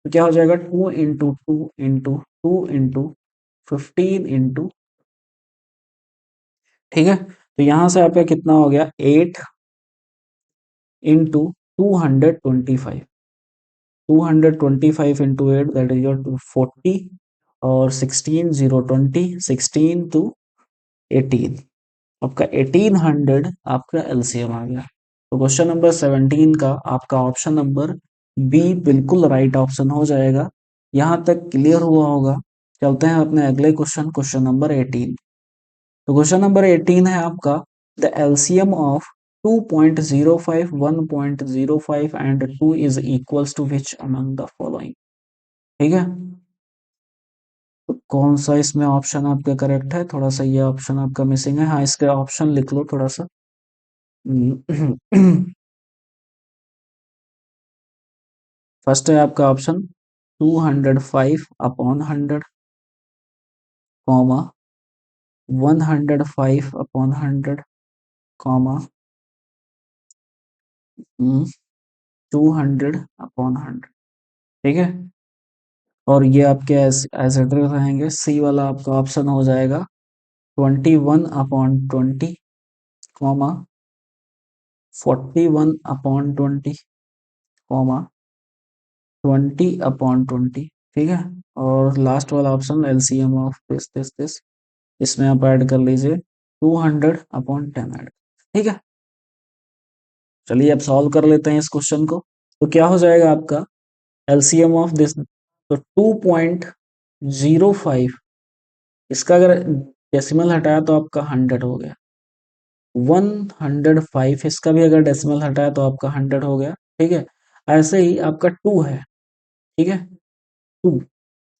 तो क्या हो जाएगा? 2 इंटू 2 इंटू 2 इंटू 15 इंटू। ठीक है, तो यहाँ से आपका कितना हो गया? 8 into 225। 225 into 8 that is your 240, और 16 0 20 16 to 18, आपका 1800 आपका एलसीएम आ गया। तो क्वेश्चन नंबर 17 का आपका ऑप्शन नंबर बी बिल्कुल राइट ऑप्शन हो जाएगा। यहां तक क्लियर हुआ होगा। चलते हैं अपने अगले क्वेश्चन, क्वेश्चन नंबर 18। तो क्वेश्चन नंबर 18 है आपका the LCM of 2.05 1.05 and 2 is equals to which among the following. ठीक है, तो कौन सा इसमें ऑप्शन आपका करेक्ट है? थोड़ा सा ये ऑप्शन आपका मिसिंग है। हाँ, इसके ऑप्शन लिख लो थोड़ा सा। फर्स्ट है आपका ऑप्शन 205/100, कॉमा 105/100, कॉमा 200/100। ठीक है, और ये आपके एज एड्रेस रहेंगे। सी वाला आपका ऑप्शन हो जाएगा 21/20, कॉमा 41/20, कॉमा 20/20। ठीक है, और लास्ट वाला ऑप्शन एलसीएम ऑफ दिस इसमें आप ऐड कर लीजिए 200/10 ऐड। ठीक है, चलिए अब सॉल्व कर लेते हैं इस क्वेश्चन को। तो क्या हो जाएगा आपका एलसीएम ऑफ दिस? तो 2.05, इसका अगर डेसिमल हटाया तो आपका 100 हो गया। 105, इसका भी अगर डेसिमल हटाया तो आपका 100 हो गया। ठीक है। ऐसे ही आपका 2 है, ठीक है, 2।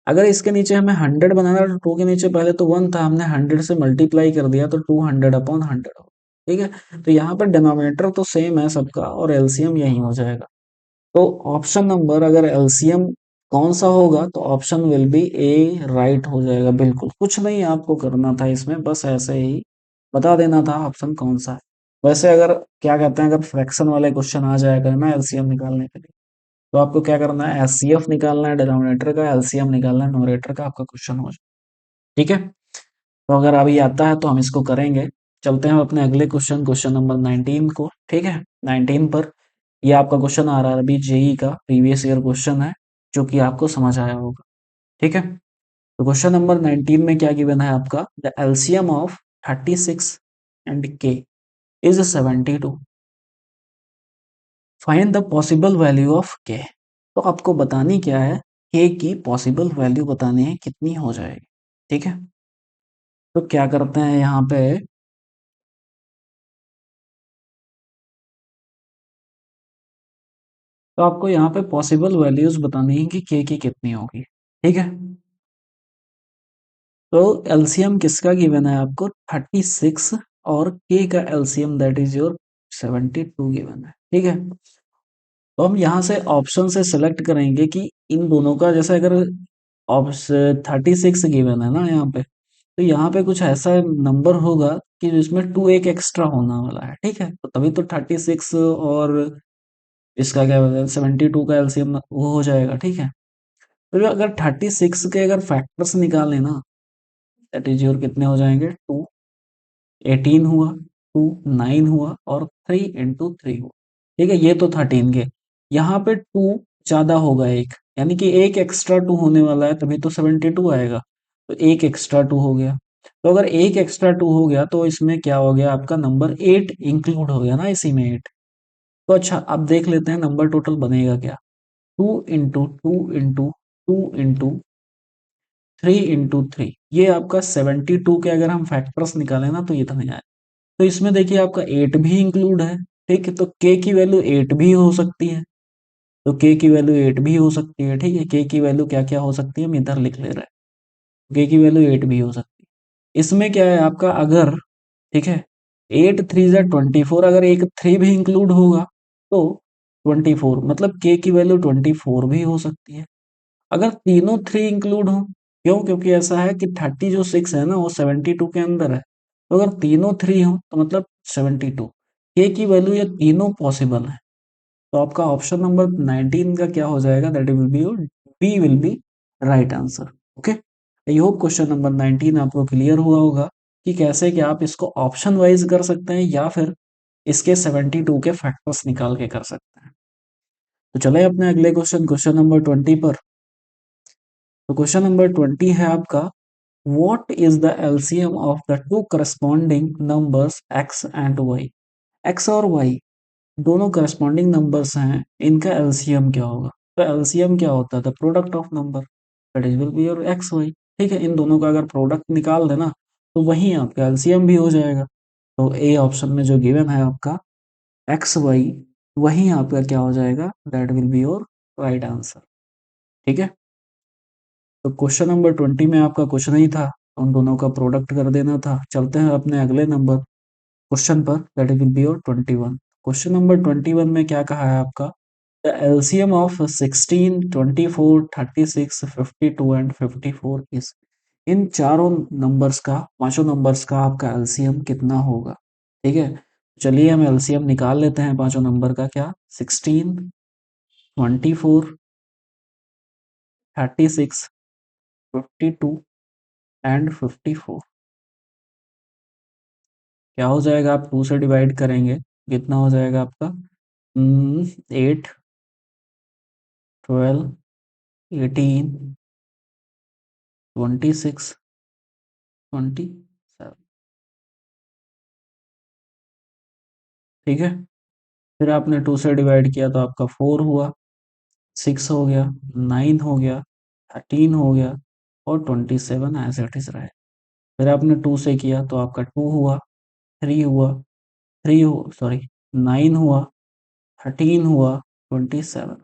अगर इसके नीचे हमें 100 बनाना है तो 2 के नीचे पहले तो 1 था, हमने 100 से मल्टीप्लाई कर दिया तो 200 अपॉन 100 हो, ठीक है। तो यहाँ पर डिनोमिनेटर तो सेम है सबका और एलसीएम यही हो जाएगा। तो ऑप्शन नंबर अगर एलसीएम कौन सा होगा तो option will be A right हो जाएगा। बिल्कुल कुछ नहीं आपको करना था इसमें, बस ऐसे ही बता देना था ऑप्शन कौन सा है। वैसे अगर क्या कहते हैं, अगर फ्रैक्शन वाले क्वेश्चन आ जाएगा ना एलसीएम निकालने के लिए, तो आपको क्या करना है, एचसीएफ निकालना है डिनोमिनेटर का, एलसीएम निकालना है न्यूमरेटर का, आपका क्वेश्चन हो जाए, ठीक है। तो अगर अभी आता है तो हम इसको करेंगे। चलते हैं अपने अगले क्वेश्चन, क्वेश्चन नंबर 19 को, ठीक है। 19 पर ये आपका क्वेश्चन आ रहा है अभी जेई का प्रीवियस ईयर क्वेश्चन है, जो कि आपको समझ आया होगा, ठीक है। तो क्वेश्चन नंबर 19 में क्या गिवन है आपका, द एलसीएम ऑफ 36 एंड के is 72, find the possible value of के। तो आपको बतानी क्या है, के की पॉसिबल वैल्यू बतानी है कितनी हो जाएगी, ठीक है। तो क्या करते हैं यहाँ पे, तो आपको यहाँ पे पॉसिबल वैल्यूज बतानी है कि के की कितनी होगी, ठीक है। तो एलसीएम किसका गिवन है आपको, 36, और के का LCM that is your 72 given है, ठीक है। तो हम यहाँ से ऑप्शन से सिलेक्ट करेंगे कि इन दोनों का, जैसे अगर ऑप्शन 36 गिवन है ना यहाँ पे, तो यहाँ पे कुछ ऐसा नंबर होगा कि जिसमें 2 एक एक्स्ट्रा होने वाला है, ठीक है। तो तभी तो 36 और इसका क्या बोलते हैं 72 का एलसीएम वो हो जाएगा, ठीक है। तो जो अगर 36 के अगर फैक्टर्स निकालें ना, दैट इज योर कितने हो जाएंगे, 2, 18 हुआ, 2, 9 हुआ, और 3 × 3 हुआ, ठीक है। ये तो 13 के, यहाँ पे 2 ज्यादा होगा एक, यानी कि एक एक्स्ट्रा 2 होने वाला है, तभी तो 72 आएगा। तो एक एक्स्ट्रा 2 हो गया। तो अगर एक एक्स्ट्रा 2 हो गया तो इसमें क्या हो गया, आपका नंबर 8 इंक्लूड हो गया ना इसी में 8। तो अच्छा अब देख लेते हैं नंबर टोटल बनेगा क्या, 2 × 2 × 2 × 3 ये आपका 72 के अगर हम फैक्टर्स निकालें ना तो इतने आए। तो इसमें देखिए आपका 8 भी इंक्लूड है, ठीक है। तो के की वैल्यू 8 भी हो सकती है, तो के की वैल्यू 8 भी हो सकती है, ठीक है। के की वैल्यू क्या क्या हो सकती है हम इधर लिख ले रहे हैं, के की वैल्यू 8 भी हो सकती है। इसमें क्या है आपका, अगर ठीक है 8 3 × 24, अगर एक 3 भी इंक्लूड होगा तो 24, मतलब के की वैल्यू 24 भी हो सकती है। अगर तीनों 3 इंक्लूड हो, क्यों, क्योंकि ऐसा है कि 30 जो 6 है ना वो 72 के अंदर है, तो अगर तीनों 3 हो तो मतलब 72, के की वैल्यू ये तीनों पॉसिबल है। तो आपका ऑप्शन नंबर 19 का क्या हो जाएगा, that will be your B will be right answer, okay. I hope question number 19 आपको क्लियर हुआ होगा कि कैसे कि आप इसको ऑप्शन वाइज कर सकते हैं या फिर इसके 72 के फैक्टर्स निकाल के कर सकते हैं। तो चले अपने अगले क्वेश्चन, क्वेश्चन नंबर 20 पर। तो क्वेश्चन नंबर 20 है आपका, what is the LCM of the two corresponding numbers x and y. X और वाई दोनों करस्पॉन्डिंग नंबर्स हैं, इनका एलसीएम क्या होगा। तो एलसीएम क्या होता है, the product of number, that is will be your x y, ठीक है। इन दोनों का अगर प्रोडक्ट निकाल देना तो वही आपका एलसीएम भी हो जाएगा। तो ए ऑप्शन में जो गिवन है आपका एक्स वाई, वही आपका क्या हो जाएगा, that will be your right answer, ठीक है। तो क्वेश्चन नंबर 20 में आपका कुछ नहीं था, उन दोनों का प्रोडक्ट कर देना था। चलते हैं अपने अगले नंबर क्वेश्चन पर, that will be your 21। Question number 21 में क्या कहा है आपका, the LCM of 16, 24, 36, 52 and 54 is. इन चारों नंबर्स का, पांचों नंबर्स का आपका एलसीएम कितना होगा, ठीक है। चलिए हम एलसीएम निकाल लेते हैं पांचों नंबर का, क्या 16, 24, 36, 52 एंड 54। क्या हो जाएगा, आप 2 से डिवाइड करेंगे, कितना हो जाएगा आपका, 8, 12, 18, 26, 27, ठीक है। फिर आपने 2 से डिवाइड किया तो आपका 4 हुआ, 6 हो गया, 9 हो गया, 13 हो गया, और 27 एज इट इज रहे। फिर आपने 2 से किया तो आपका 2 हुआ, 3 हुआ, 3 हो सॉरी 9 हुआ, 13 हुआ, 27।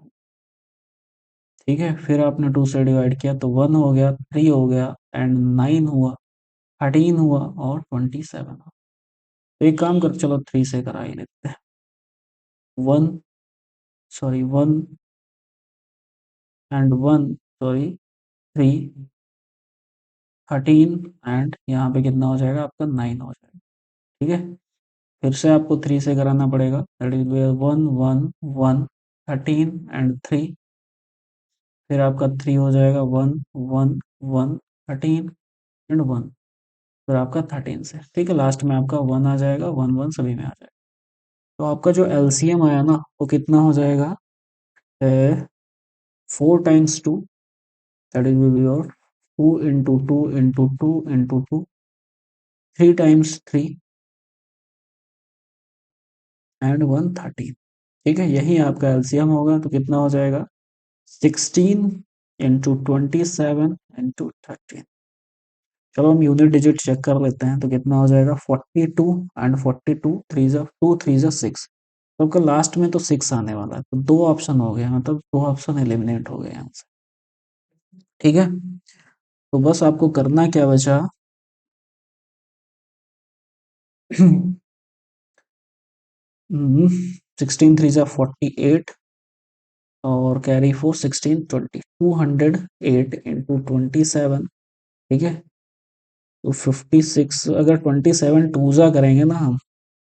ठीक है, फिर आपने 2 से डिवाइड किया तो 1 हो गया, 3 हो गया एंड 9 हुआ, 13 हुआ और 27 हुआ। तो एक काम कर, चलो 3 से करा ही लेते हैं। 1 सॉरी 1 एंड 1 सॉरी 3, 13 एंड यहाँ पे कितना हो जाएगा आपका 9 हो जाएगा। ठीक है, फिर से आपको 3 से कराना पड़ेगा, दैट इज 1 1 1 13 एंड 3, फिर आपका 3 हो जाएगा 1 1 1 13 एंड 1, फिर आपका 13 से। ठीक है, लास्ट में आपका 1 आ जाएगा, 1 1 सभी में आ जाएगा। तो आपका जो एलसीएम आया ना वो कितना हो जाएगा, 4 times 2, that is will be your 2 into 2 into 2 into 2, 3 times 3 and 1 13। ठीक है, यही आपका एलसीएम होगा, तो कितना हो जाएगा 16 इंटू 27 इंटू 13। चलो हम यूनिट डिजिट चेक कर लेते हैं, तो कितना हो जाएगा 42 एंड 42 3 जा 2 3 जा 6। तो आपका लास्ट में तो 6 आने वाला है, तो 2 ऑप्शन हो गए, मतलब 2 ऑप्शन एलिमिनेट हो गए यहाँ से। ठीक है, तो बस आपको करना क्या बचा 16 3 जा 48 और कैरी फोर 16 20, 208 इंटू 27। ठीक है, तो 56, अगर 27 टूजा करेंगे ना हम,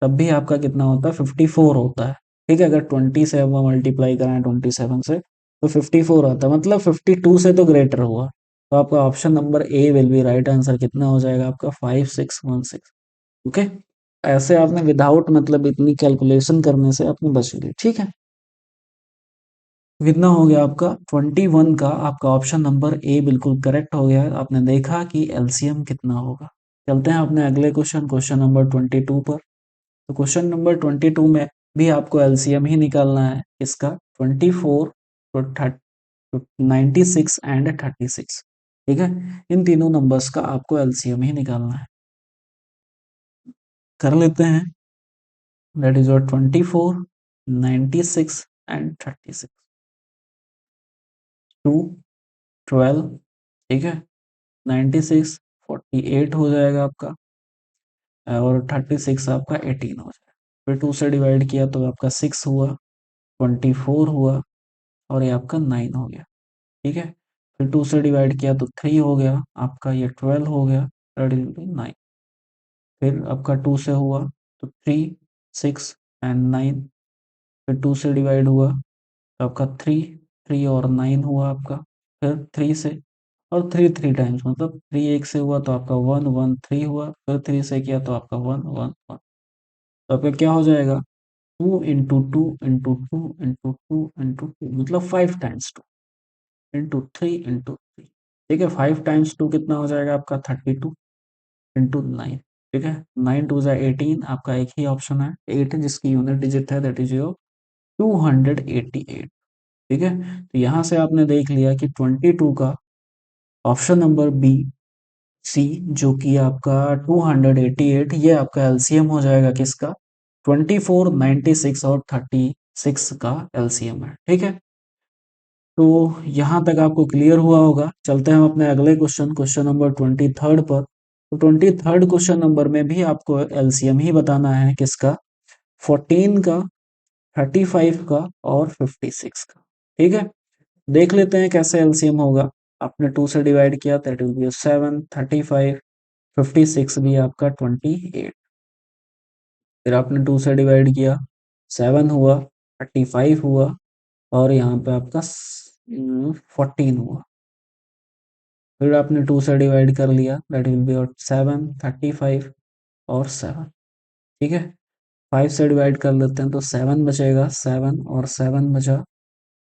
तब भी आपका कितना होता है 54 होता है। ठीक है, अगर 20 से हम मल्टीप्लाई कराएं 27 से तो 54 आता है, मतलब 52 से तो ग्रेटर हुआ। तो आपका option number A will be right answer, कितना हो जाएगा आपका 5616। ओके, ऐसे आपने विदाउट मतलब इतनी कैलकुलेशन करने से आपने बच गए। ठीक है, कितना हो गया आपका 21 का, आपका ऑप्शन नंबर ए बिल्कुल करेक्ट हो गया है। आपने देखा कि एलसीएम कितना होगा। चलते हैं अपने अगले क्वेश्चन, क्वेश्चन नंबर 22 पर। तो क्वेश्चन नंबर 22 में भी आपको एलसीएम ही निकालना है, इसका 24 96 एंड 36। ठीक है, इन तीनों नंबर्स का आपको एलसीएम ही निकालना है। कर लेते हैं, दैट इज योर 24 96 एंड 36, 2 12। ठीक है, 96 48 हो जाएगा आपका, और 36 आपका 18 हो जाएगा। फिर 2 से डिवाइड किया तो आपका 6 हुआ, 24 हुआ और ये आपका 9 हो गया। ठीक है, फिर 2 से डिवाइड किया तो 3 हो गया आपका, ये 12 हो गया, 9। फिर आपका 2 से हुआ तो 3 6 एंड 9, फिर 2 से डिवाइड हुआ तो आपका 3 3 और 9 हुआ आपका, फिर 3 से, और 3 3 टाइम्स, मतलब 3 एक से हुआ तो आपका 1 1 3 हुआ, फिर 3 से किया तो आपका 1 1 1। तो आपका क्या हो जाएगा 2 इंटू 2 इंटू 2 इंटू 2 इंटू 2, मतलब 5 टाइम्स 2 इंटू 3 इंटू 3। ठीक है, 5 टाइम्स 2 कितना हो जाएगा आपका 32 इंटू 9। ठीक है, 9 टू जा 18, आपका एक ही ऑप्शन है 8 जिसकी यूनिट डिजिट है, दैट इज योर 288। ठीक है, तो यहाँ से आपने देख लिया कि 22 का ऑप्शन नंबर बी सी, जो कि आपका 288, ये आपका एलसीएम हो जाएगा किसका 24 96 और 36 का एलसीएम है। ठीक है, तो यहाँ तक आपको क्लियर हुआ होगा। चलते हैं हम अपने अगले क्वेश्चन, क्वेश्चन नंबर 23 पर। तो 23 क्वेश्चन नंबर में भी आपको एलसीएम ही बताना है, किसका 14 का, 35 का और 56 का। ठीक है, देख लेते हैं कैसे एलसीएम होगा। आपने 2 से डिवाइड किया, दैट विल बी 7, 35, 56 भी आपका 28। फिर आपने 2 से डिवाइड किया, 7 हुआ, 35 हुआ और यहाँ पे आपका 14 हुआ। फिर आपने 2 से डिवाइड कर लिया, दैट विल बी 7, 35 और 7। ठीक है, 5 से डिवाइड कर लेते हैं तो 7 बचेगा, 7 और 7 बचा।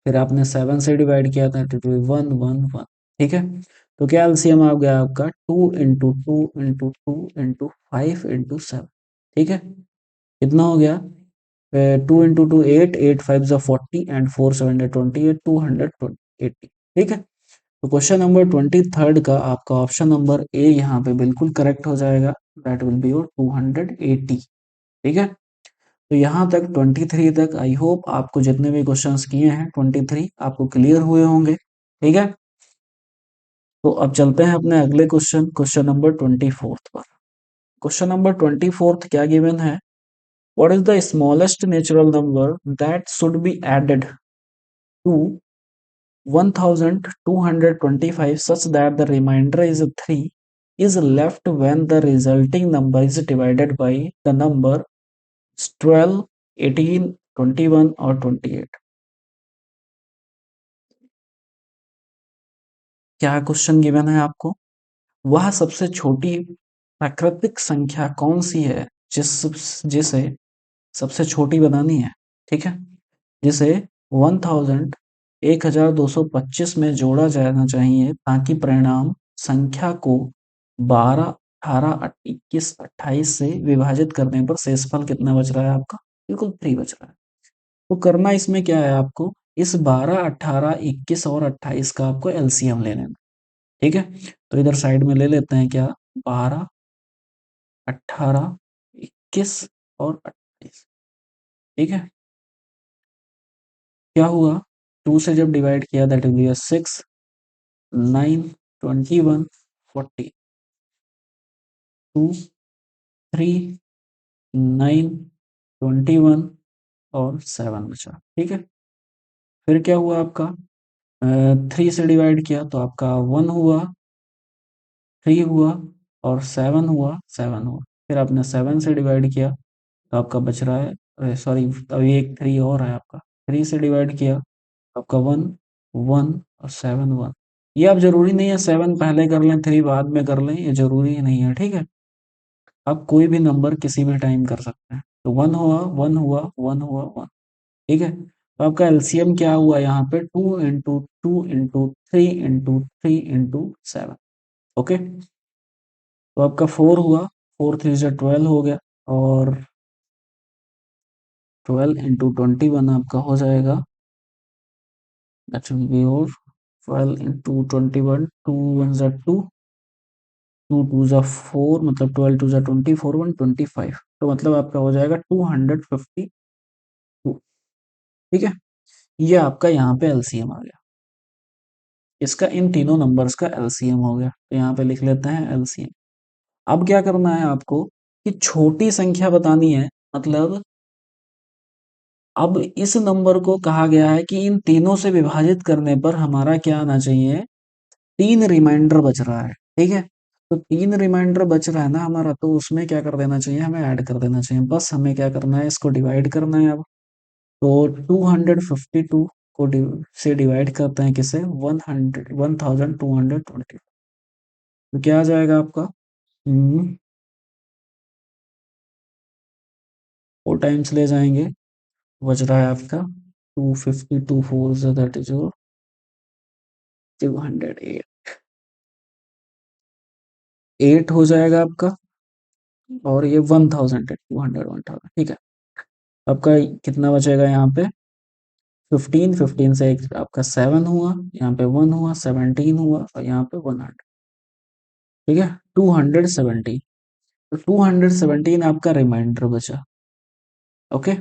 फिर आपने 7 से डिवाइड किया था, तो 1 1 1। ठीक है, तो क्या एलसीएम आ गया आपका 2 इंटू 2 इंटू 2 इंटू 5 इंटू 7। ठीक है, कितना हो गया 2 इंटू 2 8, 8 5 जा 40 एंड 4 7 28, 280। ठीक है, तो क्वेश्चन नंबर 23 का आपका ऑप्शन नंबर ए यहाँ पे बिल्कुल करेक्ट हो जाएगा, दैट विल बी योर 280। ठीक है, तो यहाँ तक 23 तक आई होप आपको जितने भी क्वेश्चंस किए हैं 23 आपको क्लियर हुए होंगे। ठीक है, तो अब चलते हैं अपने अगले क्वेश्चन नंबर 24 पर। क्वेश्चन नंबर 24 क्या गिवन है? What is the smallest natural number that should be added to 1225 such that the remainder is 3 is left when the resulting number is divided by the number 12, 18, 21 और 28। क्या question given है आपको? वह सबसे छोटी प्राकृतिक संख्या कौन सी है जिसे सबसे छोटी बनानी है, ठीक है, जिसे 1225 में जोड़ा जाना चाहिए ताकि परिणाम संख्या को 12, 18, 21, 28 से विभाजित करने पर शेषफल कितना बच रहा है आपका? बिल्कुल 3 बच रहा है। तो करना इसमें क्या है आपको? इस 12, 18, 21 और 28 का आपको एलसीएम ले लेना। ठीक है, तो इधर साइड में ले लेते हैं क्या? 12, 18, 21 और 28। ठीक है, क्या हुआ? 2 से जब डिवाइड किया दैट विल बी 6, 9, 21, 40, 2, 3, 9, 21 और 7 बचा। ठीक है, फिर क्या हुआ आपका? 3 से डिवाइड किया तो आपका 1 हुआ, 3 हुआ और 7 हुआ, 7 हुआ। फिर आपने 7 से डिवाइड किया तो आपका बच रहा है, सॉरी अभी एक 3 और है आपका। 3 से डिवाइड किया आपका 1, 1 और 7, 1। ये अब जरूरी नहीं है 7 पहले कर लें 3 बाद में कर लें, ये जरूरी नहीं है। ठीक है, आप कोई भी नंबर किसी भी टाइम कर सकते हैं। तो 1 हुआ, 1 हुआ, 1 हुआ, 1। ठीक है, तो आपका एलसीएम क्या हुआ यहाँ पे? 2 into 2 into 3 into 3 into 7। Okay, तो आपका 4 हुआ, 4 3 से 12 हो गया और 12 into 21 आपका हो जाएगा, दैट विल बी और 12 into 21, 2 1 जा 2, 2 2 जा 4, मतलब 12 2 जा 24, 1 25। तो मतलब आपका हो जाएगा 252। ठीक है, ये आपका यहाँ पे एलसीएम आ गया। इसका इन तीनों नंबर्स का एलसीएम हो गया, तो यहाँ पे लिख लेते हैं एलसीएम। अब क्या करना है आपको कि छोटी संख्या बतानी है, मतलब अब इस नंबर को कहा गया है कि इन तीनों से विभाजित करने पर हमारा क्या आना चाहिए? 3 रिमाइंडर बच रहा है। ठीक है, तो 3 रिमाइंडर बच रहा है ना हमारा, तो उसमें क्या कर देना चाहिए? हमें ऐड कर देना चाहिए। बस हमें क्या करना है? इसको डिवाइड करना है अब। तो 252 को से डिवाइड करते हैं किसे? 1220। तो क्या आ जाएगा आपका? 4 टाइम्स ले जाएंगे, बच रहा है आपका 252 4 दैट इज 208। 8 हो जाएगा आपका और ये 1000 है, 200 1000। ठीक है, आपका कितना बचेगा यहाँ पे? 15, 15 से एक आपका 7 हुआ, यहाँ पे 1 हुआ, 17 हुआ और यहाँ पे 100। ठीक है, 270। तो 217 आपका रिमाइंडर बचा। ओके,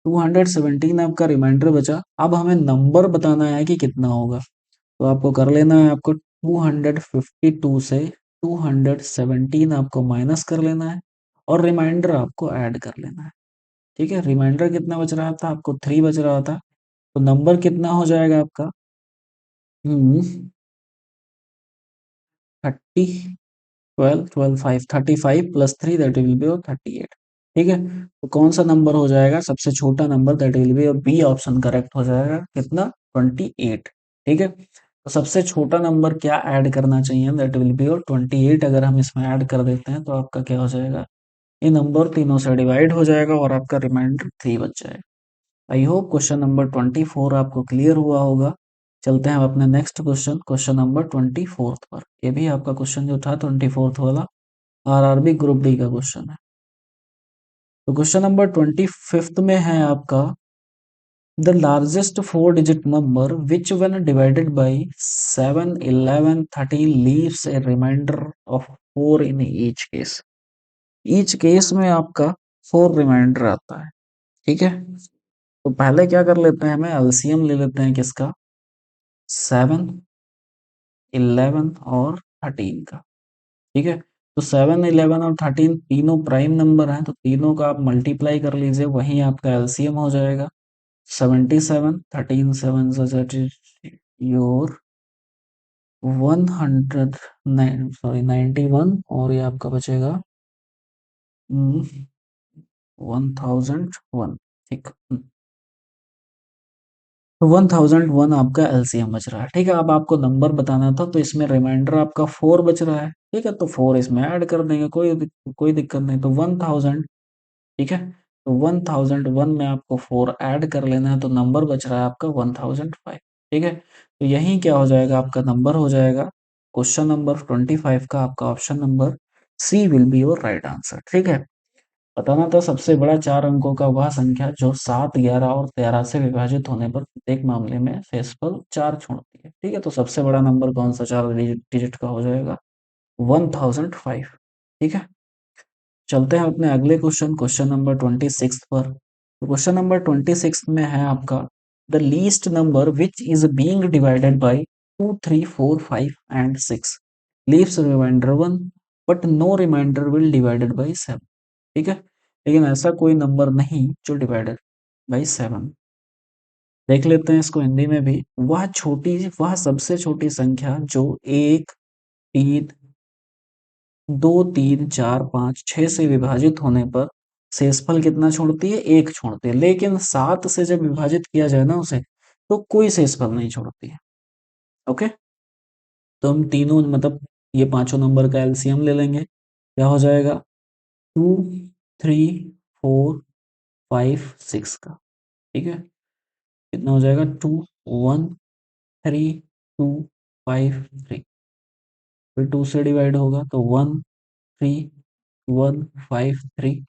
217 आपका रिमाइंडर बचा। अब हमें नंबर बताना है कि कितना होगा। तो आपको कर लेना है, आपको 252 से 217 आपको माइनस कर लेना है और रिमाइंडर आपको ऐड कर लेना है। ठीक है, रिमाइंडर कितना बच रहा था आपको? 3 बच रहा था, तो नंबर कितना हो जाएगा आपका? 30, 12, 12, 5, 35 प्लस 3 दैट विल बी 38। ठीक है, तो कौन सा नंबर हो जाएगा सबसे छोटा number? That will be B option correct हो जाएगा। कितना? 28। ठीक है, तो सबसे छोटा नंबर क्या ऐड करना चाहिए? That will B 28। अगर हम इसमें ऐड कर देते हैं तो आपका क्या हो जाएगा? ये नंबर तीनों से डिवाइड हो जाएगा और आपका रिमाइंडर 3 बच जाएगा। आई होप क्वेश्चन नंबर 24 आपको क्लियर हुआ होगा। चलते हैं अब अपने नेक्स्ट क्वेश्चन नंबर 24 पर। ये भी आपका क्वेश्चन जो था 24 वाला आरआरबी ग्रुप डी का क्वेश्चन है। तो क्वेश्चन नंबर 25 में है आपका the largest 4 digit number which when divided by 7, 11, 13 leaves a remainder of 4 in each case. Each case में आपका फोर रिमाइंडर आता है। ठीक है, तो पहले क्या कर लेते हैं, हमें एलसीएम ले लेते हैं किसका, 7, 11 और 13 का। ठीक है, तो 7, 11 और 13 तीनों प्राइम नंबर हैं, तो तीनों का आप मल्टीप्लाई कर लीजिए, वही आपका एलसीएम हो जाएगा। 77, 13 7 योर 100, सॉरी 91, और ये आपका बचेगा 1001। ठीक, तो 1001 आपका एलसीएम बच रहा है। ठीक है, अब आपको नंबर बताना था, तो इसमें रिमाइंडर आपका 4 बच रहा है। ठीक है, तो 4 इसमें ऐड कर देंगे, कोई दिक्कत नहीं। तो 1000, ठीक है, तो 1001 में आपको 4 ऐड कर लेना है, तो नंबर बच रहा है आपका 1005। ठीक है, तो यही क्या हो जाएगा, आपका नंबर हो जाएगा क्वेश्चन नंबर 25 का आपका option number C will be your right answer. ठीक है, बताना था सबसे बड़ा 4 अंकों का वह संख्या जो 7, 11 और 13 से विभाजित होने पर प्रत्येक मामले में शेषफल 4 छोड़ती है। ठीक है, तो सबसे बड़ा नंबर कौन सा 4 डिजिट का हो जाएगा, 1005। ठीक है, चलते हैं अपने अगले क्वेश्चन, क्वेश्चन नंबर 26 पर। तो क्वेश्चन नंबर 26 में है आपका, the least number which is being divided by 2, 3, 4, 5 and 6 leaves remainder 1 but no remainder will divided by 7। ठीक है, लेकिन ऐसा कोई नंबर नहीं जो डिवाइडेड बाय 7। देख लेते हैं इसको हिंदी में भी, वह सबसे छोटी संख्या जो 1, 3, 2, 3, 4, 5, 6 से विभाजित होने पर शेषफल कितना छोड़ती है, 1 छोड़ती है। लेकिन 7 से जब विभाजित किया जाए ना उसे, तो कोई शेषफल नहीं छोड़ती है। ओके, तो हम तीनों मतलब ये पांचों नंबर का एलसीएम ले लेंगे, क्या हो जाएगा, 2, 3, 4, 5, 6 का। ठीक है, कितना हो जाएगा, 2, 1, 3, 2, 5, 3, फिर 2 से डिवाइड होगा तो 1, 3, 1, 5, 3,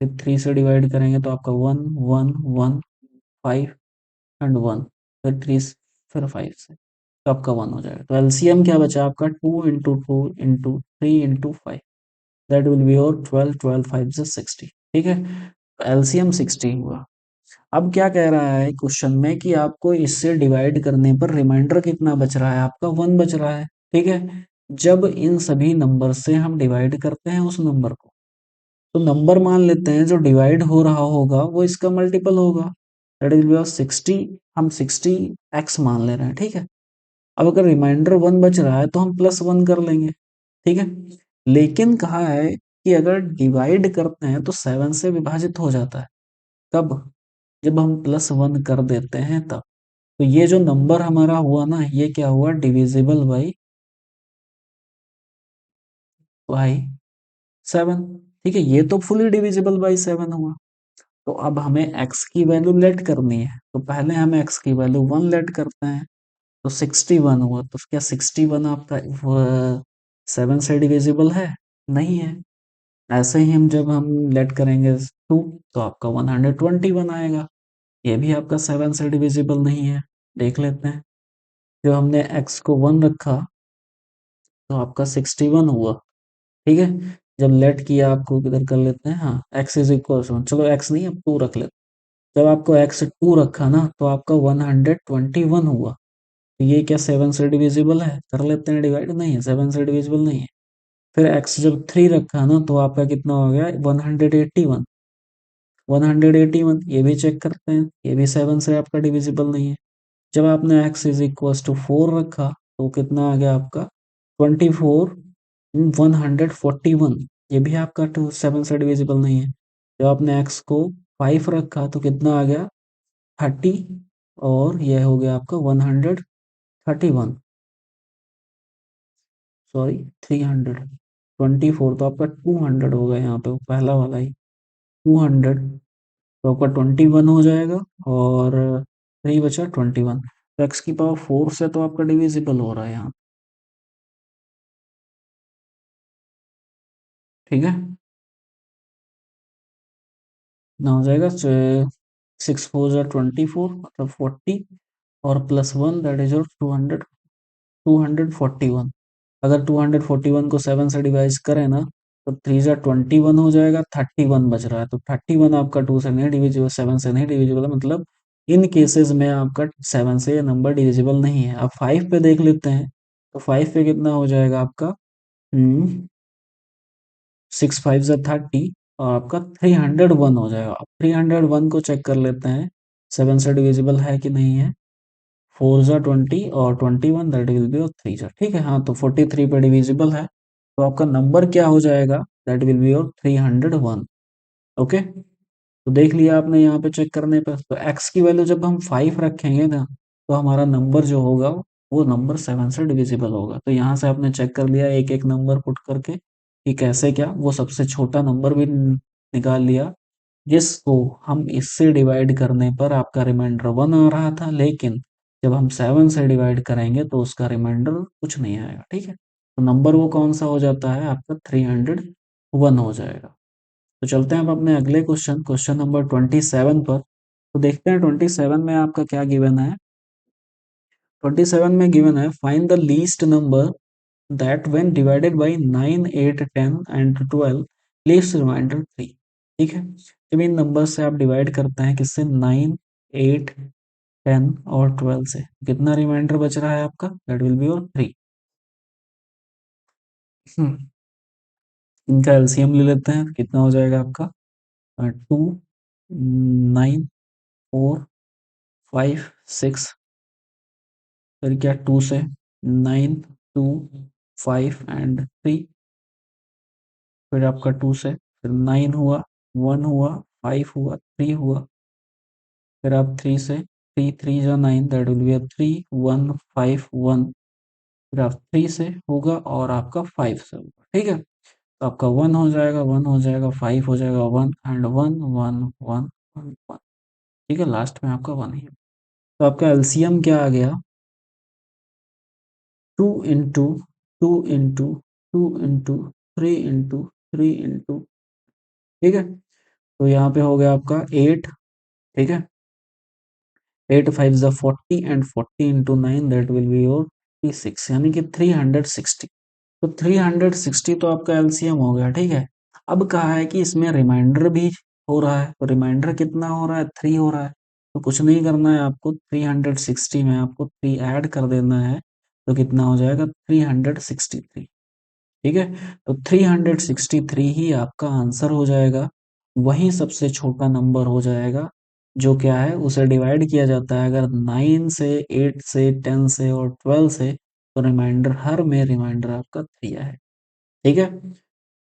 फिर 3 से डिवाइड करेंगे तो आपका 1, 1, 1, 5 एंड 1, फिर 3, फिर 5 से, तो आपका 1 हो जाएगा। तो एलसीएम क्या बचा आपका, 2 into 2 into 3 into 5, that will be your 12, 12 5 से 60। ठीक है, एलसीएम 60 हुआ। अब क्या कह रहा है क्वेश्चन में कि आपको इससे डिवाइड करने पर रिमाइंडर कितना बच रहा है, आपका 1 बच रहा है। ठीक है, जब इन सभी नंबर से हम डिवाइड करते हैं उस नंबर को, तो नंबर मान लेते हैं जो डिवाइड हो रहा होगा वो इसका मल्टीपल होगा, दैट विल बी 60। हम 60x मान ले रहे हैं। ठीक है, अब अगर रिमाइंडर 1 बच रहा है तो हम +1 कर लेंगे। ठीक है, लेकिन कहा है कि अगर डिवाइड करते हैं तो 7 से विभाजित हो जाता है। कब, जब हम +1 कर देते हैं तब। तो ये जो नंबर हमारा हुआ ना, ये क्या हुआ, डिविजिबल बाई 7। ठीक है, ये तो फुली डिविजिबल बाई 7 हुआ। तो अब हमें x की वैल्यू लेट करनी है, तो पहले हम x की वैल्यू 1 लेट करते हैं, तो 61 हुआ। तो क्या 61 आपका 7 से डिविजिबल है, नहीं है। ऐसे ही हम लेट करेंगे 2, तो आपका 121 आएगा, ये भी आपका 7 से डिविजिबल नहीं है। देख लेते हैं, जब हमने x को 1 रखा तो आपका 61 हुआ। ठीक है, जब लेट किया आपको किधर कर लेते हैं, हाँ x इज इक्वल, चलो x नहीं अब 2 रख लेते हैं। जब आपको x 2 रखा ना तो आपका 121 हुआ। तो ये क्या 7 से डिविजिबल है, कर लेते हैं डिवाइड, नहीं है 7 से डिविजिबल नहीं है। फिर x जब 3 रखा ना तो आपका कितना हो गया, 181, 181 ये भी चेक करते हैं, ये भी 7 से आपका डिविजिबल नहीं है। जब आपने x इज इक्वल टू 4 रखा तो कितना आ गया आपका 24, 141, ये भी आपका 7 से डिविजिबल नहीं है। जब आपने x को 5 रखा तो कितना आ गया 30, और यह हो गया आपका 131, सॉरी 324, तो आपका 200 हो गया यहाँ पे, वो पहला वाला ही 200, तो आपका 21 हो जाएगा, और 3 बचा 21। तो x की पावर 4 से तो आपका डिविजिबल हो रहा है यहाँ। ठीक है, ना हो जाएगा 6 4 जा 24, मतलब 40, और +1 दैट इज योर 241। अगर 241 को 7 से डिवाइड करें ना तो 3 जा 21 हो जाएगा, 31 बच रहा है, तो 31 आपका 2 से नहीं डिविजिबल, 7 से नहीं डिविजिबल है, मतलब इन केसेस में आपका 7 से ये नंबर डिविजिबल नहीं है। अब 5 पे देख लेते हैं, तो 5 पे कितना हो जाएगा आपका, 6 5 जा 30, और आपका 301 हो जाएगा। अब 301 को चेक कर लेते हैं 7 से डिविजिबल है कि नहीं है। 4 जा 20 और 21, दैट विल बी और 3 जा, ठीक है, हाँ, तो 43 पे डिविजिबल है, तो आपका नंबर क्या हो जाएगा, दैट विल बी और 301। ओके, तो देख लिया आपने यहाँ पे चेक करने पर, तो x की वैल्यू जब हम 5 रखेंगे ना, तो हमारा नंबर जो होगा वो नंबर 7 से डिविजिबल होगा। तो यहाँ से आपने चेक कर लिया एक एक नंबर पुट करके कि कैसे क्या, वो सबसे छोटा नंबर भी निकाल लिया जिसको हम इससे डिवाइड करने पर आपका रिमाइंडर 1 आ रहा था, लेकिन जब हम 7 से डिवाइड करेंगे तो उसका रिमाइंडर कुछ नहीं आएगा, ठीक है। तो नंबर वो कौन सा हो जाता है आपका, 301 हो जाएगा। तो चलते हैं अब अपने अगले क्वेश्चन, क्वेश्चन नंबर 27 पर। तो देखते हैं 27 में आपका क्या गिवन है। 27 में गिवन है, find the least number that when divided by 9 8 10 and 12 leaves remainder 3। ठीक है, जब इन नंबर से आप डिवाइड करते हैं किससे, 9 8 10 और 12 से, कितना रिमाइंडर बच रहा है आपका, दैट विल बी और 3। इनका एलसीएम ले लेते हैं, कितना हो जाएगा आपका, 2 9 4 5 6, फिर क्या 2 से 9 2 5 एंड 3, फिर आपका 2 से फिर 9 हुआ, 1 हुआ, 5 हुआ, 3 हुआ, फिर आप 3 से 3 3 जा 9, दैट विल बी 3 1 5 1, फिर आप 3 से होगा और आपका 5 से होगा, ठीक है। तो आपका 1 हो जाएगा, 1 हो जाएगा, 5 हो जाएगा, 1 एंड 1 1 1 1 1, ठीक है, लास्ट में आपका 1 ही है। तो आपका एलसीएम क्या आ गया, 2 into 2 into 2 into 3 into 3 into, ठीक है। तो यहाँ पे हो गया आपका 8, ठीक है, 8 5 जा 40 and 40 into 9, that will be your 36, यानी कि 360। तो 360 तो आपका एलसीएम हो गया, ठीक है। अब कहा है कि इसमें रिमाइंडर भी हो रहा है, तो रिमाइंडर कितना हो रहा है, 3 हो रहा है। तो कुछ नहीं करना है आपको, 360 में आपको 3 ऐड कर देना है, तो कितना हो जाएगा, 363, ठीक है। तो 363 ही आपका आंसर हो जाएगा, वही सबसे छोटा नंबर हो जाएगा, जो क्या है उसे डिवाइड किया जाता है अगर 9 से 8 से 10 से और 12 से, तो रिमाइंडर हर में रिमाइंडर आपका 3 है, ठीक है।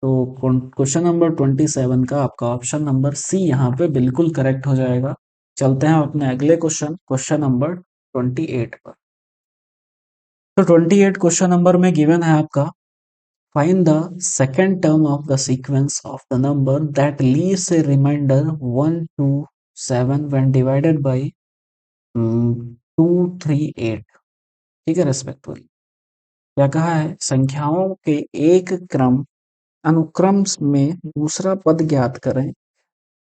तो क्वेश्चन नंबर 27 का आपका ऑप्शन नंबर सी यहाँ पे बिल्कुल करेक्ट हो जाएगा। चलते हैं अपने अगले क्वेश्चन, क्वेश्चन नंबर 28 पर। तो 28 क्वेश्चन नंबर में गिवन है आपका, find the second term of the sequence of the number that leaves a remainder 1 2 7 when divided by 2 3 8, ठीक है, रेस्पेक्टिवली। क्या कहा है, संख्याओं के एक क्रम अनुक्रम में दूसरा पद ज्ञात करें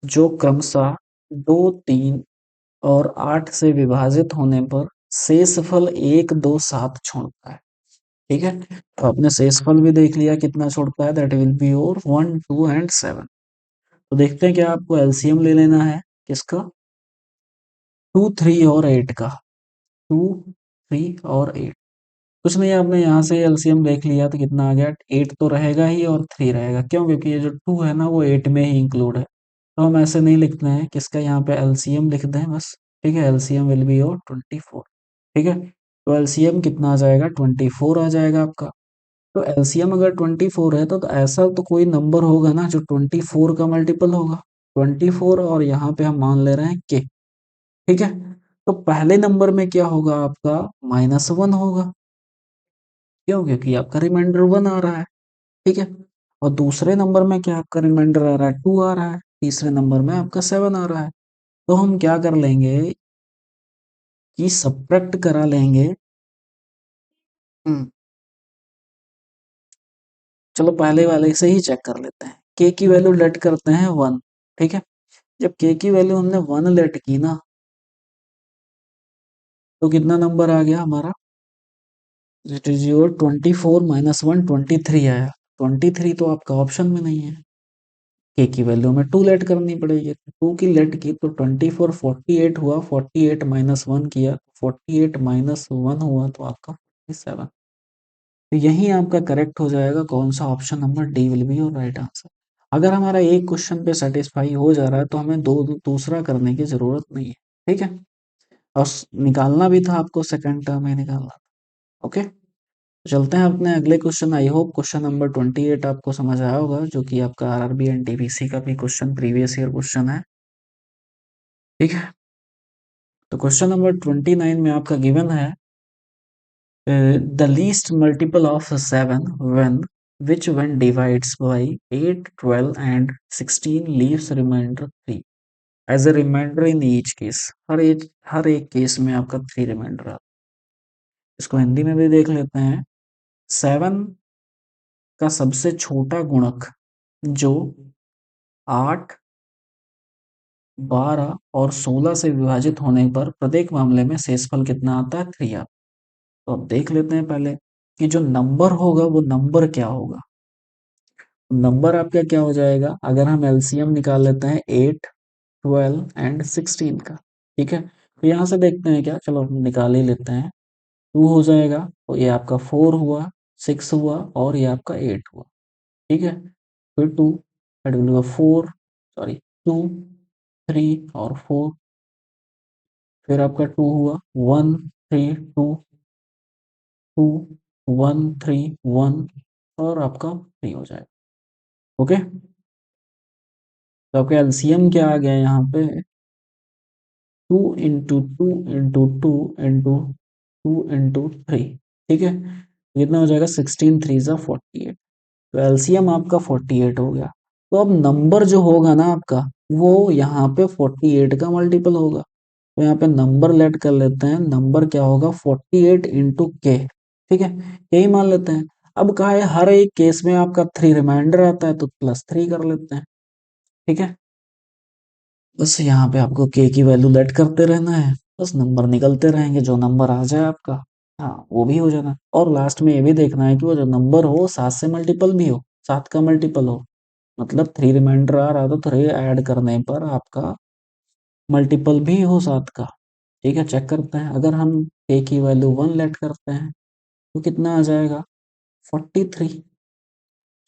जो क्रमशः 2 3 और 8 से विभाजित होने पर शेषफल 1 2 7 छोड़ता है, ठीक है। तो आपने शेषफल भी देख लिया कितना छोड़ता है, that will be your 1 2 and 7। तो देखते हैं क्या आपको एलसीएम ले लेना है किसका, 2 3 और 8 का, 2 3 और 8। कुछ नहीं, आपने यहाँ से एलसीएम देख लिया तो कितना आ गया, 8 तो रहेगा ही और 3 रहेगा, क्यों, क्योंकि ये जो 2 है ना वो 8 में ही इंक्लूड है। तो हम ऐसे नहीं लिखते हैं, किसका यहाँ पे एलसीएम लिख दें बस, ठीक है। एलसीएम विल बी योर 24, ठीक है। तो एलसीएम कितना आ जाएगा, 24 आ जाएगा आपका। तो एलसीएम अगर 24 है तो ऐसा तो कोई नंबर होगा ना जो 24 का मल्टीपल होगा, 24, और यहाँ पे हम मान ले रहे हैं के, ठीक है। तो पहले नंबर में क्या होगा आपका, -1 होगा, क्यों, क्योंकि आपका रिमाइंडर 1 आ रहा है, ठीक है। और दूसरे नंबर में क्या आपका रिमाइंडर आ रहा है, 2 आ रहा है, तीसरे नंबर में आपका 7 आ रहा है। तो हम क्या कर लेंगे कि सब्ट्रैक्ट करा लेंगे। हम्म, चलो पहले वाले से ही चेक कर लेते हैं, के की वैल्यू लेट करते हैं 1, ठीक है। जब के की वैल्यू हमने 1 लेट की ना, तो कितना नंबर आ गया हमारा, इट इज योर 24 -1 23 आया, 23 तो आपका ऑप्शन में नहीं है, के की वैल्यू में 2 लेट करनी पड़ेगी, 2 की लेट की तो 24 48 हुआ, 48 माइनस 1 किया, 48 माइनस 1 हुआ तो आपका 47। तो यही आपका करेक्ट हो जाएगा, कौन सा option number D will be your right answer. अगर हमारा एक क्वेश्चन पे सेटिस्फाई हो जा रहा है तो हमें दूसरा करने की जरूरत नहीं है, ठीक है। और निकालना भी था आपको, सेकंड टर्म ही निकालना था। ओके, चलते हैं अपने अगले क्वेश्चन। आई होप क्वेश्चन नंबर 28 आपको समझ आया होगा, जो कि आपका आरआरबी एनटीपीसी का भी क्वेश्चन, प्रीवियस ईयर क्वेश्चन है, ठीक है। तो क्वेश्चन नंबर 29 में आपका गिवन है the least multiple of 7 when which when divides by 8 12 and 16 leaves remainder 3 as a remainder in each case। हर एक केस में आपका 3 रिमाइंडर आता है। इसको हिंदी में भी देख लेते हैं। 7 का सबसे छोटा गुणक जो 8 12 और 16 से विभाजित होने पर प्रत्येक मामले में शेषफल कितना आता है, 3 आता है। तो अब देख लेते हैं पहले कि जो नंबर होगा वो नंबर क्या होगा। नंबर आपका क्या हो जाएगा, अगर हम एलसीएम निकाल लेते हैं 8 12 एंड 16 का, ठीक है। तो यहाँ से देखते हैं क्या, चलो हम निकाल ही लेते हैं। 2 हो जाएगा, तो ये आपका 4 हुआ, 6 हुआ और ये आपका 8 हुआ, ठीक है। फिर 2 4 सॉरी 2 3 और 4, फिर आपका 2 हुआ 1 3 2 2 1 3 1 और आपका 3 हो जाएगा। ओके, तो आपका एलसीएम क्या आ गया यहाँ पे, 2 into two into two into two into three, ठीक है। कितना हो जाएगा, 16 3 जा 48। तो एलसीएम आपका 48 हो गया। तो अब नंबर जो होगा ना आपका, वो यहाँ पे 48 का मल्टीपल होगा। तो यहाँ पे नंबर लेट कर लेते हैं, नंबर क्या होगा 48 इंटू के, ठीक है, यही मान लेते हैं। अब कहा है हर एक केस में आपका 3 रिमाइंडर आता है तो +3 कर लेते हैं, ठीक है। बस यहाँ पे आपको के की वैल्यू लेट करते रहना है, बस नंबर निकलते रहेंगे, जो नंबर आ जाए आपका, हाँ वो भी हो जाना। और लास्ट में ये भी देखना है कि वो जो नंबर हो 7 से मल्टीपल भी हो, 7 का मल्टीपल हो, मतलब 3 रिमाइंडर आ रहा तो 3 ऐड करने पर आपका मल्टीपल भी हो 7 का, ठीक है। चेक करते हैं, अगर हम के की वैल्यू 1 लेट करते हैं तो कितना आ जाएगा, 43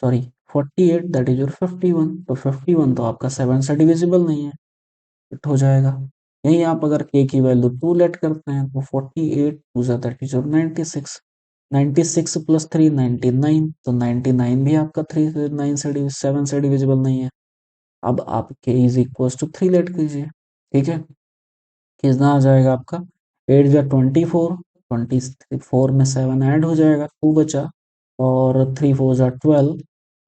सॉरी 48 दैट इज योर 51। तो 51 तो आपका 7 से डिविजिबल नहीं है, फिट हो जाएगा। यही आप अगर के की वैल्यू 2 लेट करते हैं तो 48 टू ज़ा दैट इज 96, 96 प्लस 3 99, तो 99 भी आपका 3 से 9 से 7 से डिविजिबल नहीं है। अब आप के इज इक्वल टू 3 लेट कीजिए, ठीक है। कितना आ जाएगा आपका, 8 जा 24, 24 में 7 ऐड हो जाएगा, 2 बचा, और 3 4 जा 12,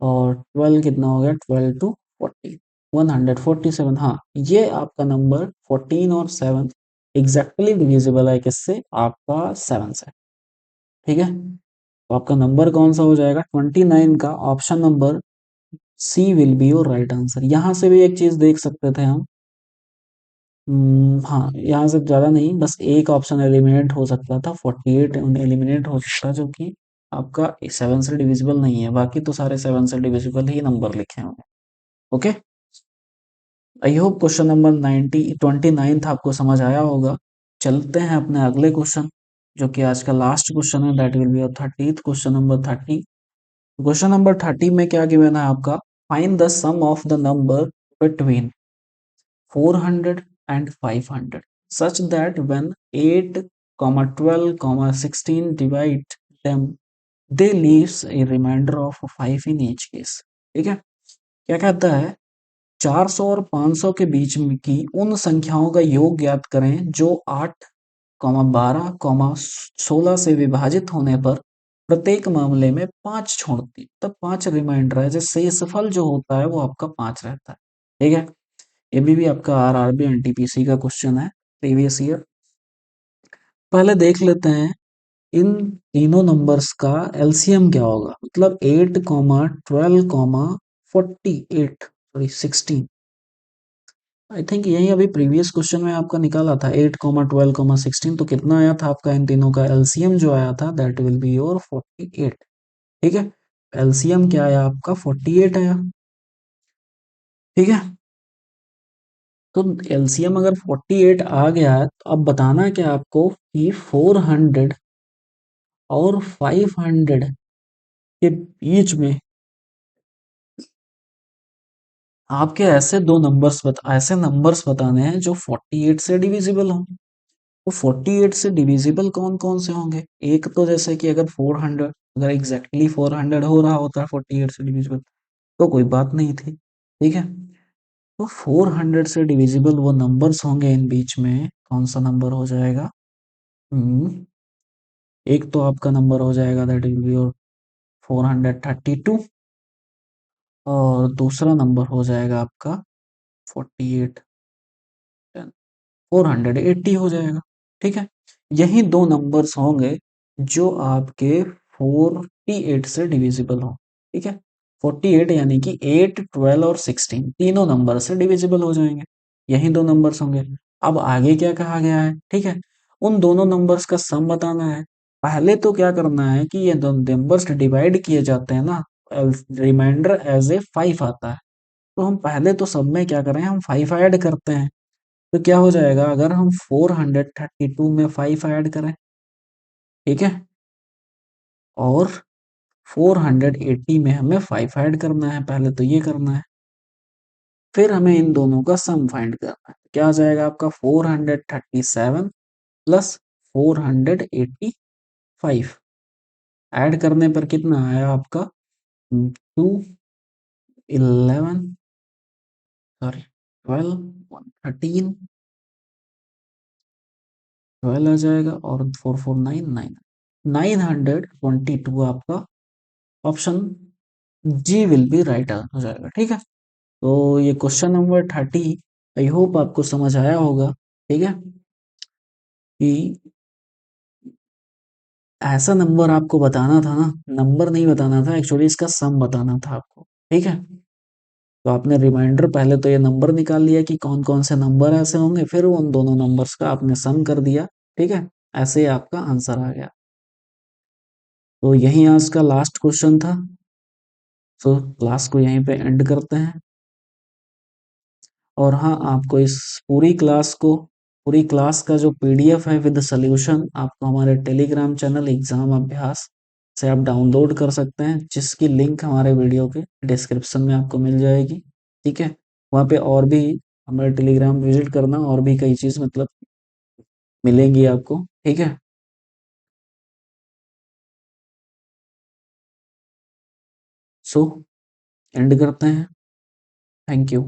और 12 कितना हो गया, 12 टू 40 147। हाँ, ये आपका नंबर 14 और 7 एग्जैक्टली डिविजिबल है किससे, आपका 7 से, ठीक है। तो आपका नंबर कौन सा हो जाएगा, 29 का option number C will be your right answer. यहाँ से भी एक चीज देख सकते थे हम, हाँ यहाँ से ज्यादा नहीं, बस एक ऑप्शन एलिमिनेट हो सकता था, 48 एलिमिनेट हो सकता, जो कि आपका 7 से डिविजिबल नहीं है, बाकी तो सारे 7 से डिविजिबल ही नंबर लिखे होंगे। Okay, I hope question number 29 आपको समझ आया होगा। चलते हैं अपने अगले क्वेश्चन, जो कि आज का लास्ट क्वेश्चन है, that will be your 30th question number 30। Question number 30 में क्या गिवन है आपका, find the sum of the number between 400 and 500 such that when 8 12 16 divide them they leaves a remainder of 5 in each case, ठीक है। क्या कहता है, 400 और 500 के बीच में की उन संख्याओं का योग ज्ञात करें जो 8 12 16 से विभाजित होने पर प्रत्येक मामले में 5 छोड़ती, तब 5 रिमाइंडर है, जैसे शेषफल जो होता है वो आपका 5 रहता है, ठीक है। ये भी आपका आरआरबी एनटीपीसी का क्वेश्चन है, प्रीवियस ईयर। पहले देख लेते हैं इन तीनों नंबर्स का एलसीएम क्या होगा, मतलब 8 12 48 सॉरी 16। आई थिंक यही अभी प्रीवियस क्वेश्चन में आपका निकाला था, 8 12 16, तो कितना आया था आपका इन तीनों का एलसीएम जो आया था, दैट विल बी योर 48, ठीक है। एलसीएम क्या आया आपका 48 आया। ठीक है, तो एलसीएम अगर 48 आ गया तो अब बताना है क्या आपको कि 400 और 500 के बीच में आपके ऐसे नंबर्स बताने हैं जो 48 से डिविजिबल हों। तो 48 से डिविजिबल कौन कौन से होंगे? एक तो जैसे कि अगर 400, अगर एग्जैक्टली 400 हो रहा होता है 48 से डिविजिबल तो कोई बात नहीं थी। ठीक है, तो 400 से डिविजिबल वो नंबर्स होंगे इन बीच में, कौन सा नंबर हो जाएगा? हम्म, एक तो आपका नंबर हो जाएगा दैट विल बी योर 432, और दूसरा नंबर हो जाएगा आपका 48, 480 हो जाएगा। ठीक है, यही दो नंबर्स होंगे जो आपके 48 से डिविजिबल हो। ठीक है, 48 यानी कि 8, 12 और 16 तीनों नंबर से डिविजिबल हो जाएंगे, यही दो नंबर्स होंगे। अब आगे क्या कहा गया है? ठीक है, उन दोनों नंबर्स का सम बताना है। पहले तो क्या करना है कि ये दोनों नंबर्स डिवाइड किए जाते हैं ना, रिमाइंडर एज ए 5 आता है, तो हम पहले तो सब में क्या करें, हम 5 ऐड करते हैं। तो क्या हो जाएगा अगर हम 432 में 5 ऐड करें? ठीक है, और 480 में हमें 5 ऐड करना है, पहले तो ये करना है, फिर हमें इन दोनों का सम फाइंड करना है। क्या आ जाएगा आपका 437 प्लस 485, ऐड करने पर कितना आया आपका 211, सॉरी 12, 13, 12 आ जाएगा, और 4499, 922 आपका option G will be right हो जाएगा। ठीक है, तो ये क्वेश्चन नंबर 30 आई होप आपको समझ आया होगा। ठीक है, कि ऐसा नंबर आपको बताना था ना, नंबर नहीं बताना था एक्चुअली, इसका सम बताना था आपको। ठीक है, तो आपने रिमाइंडर पहले तो ये नंबर निकाल लिया कि कौन कौन से नंबर ऐसे होंगे, फिर उन दोनों नंबर्स का आपने सम कर दिया। ठीक है, ऐसे ही आपका आंसर आ गया। तो यही आज का लास्ट क्वेश्चन था। तो क्लास को यहीं पे एंड करते हैं। और हाँ, आपको इस पूरी क्लास का जो पीडीएफ है विद सॉल्यूशन आपको हमारे टेलीग्राम चैनल एग्जाम अभ्यास से आप डाउनलोड कर सकते हैं, जिसकी लिंक हमारे वीडियो के डिस्क्रिप्शन में आपको मिल जाएगी। ठीक है, वहाँ पे और भी हमारे टेलीग्राम विजिट करना, और भी कई चीज़ मतलब मिलेंगी आपको। ठीक है, सो एंड करते हैं। Thank you.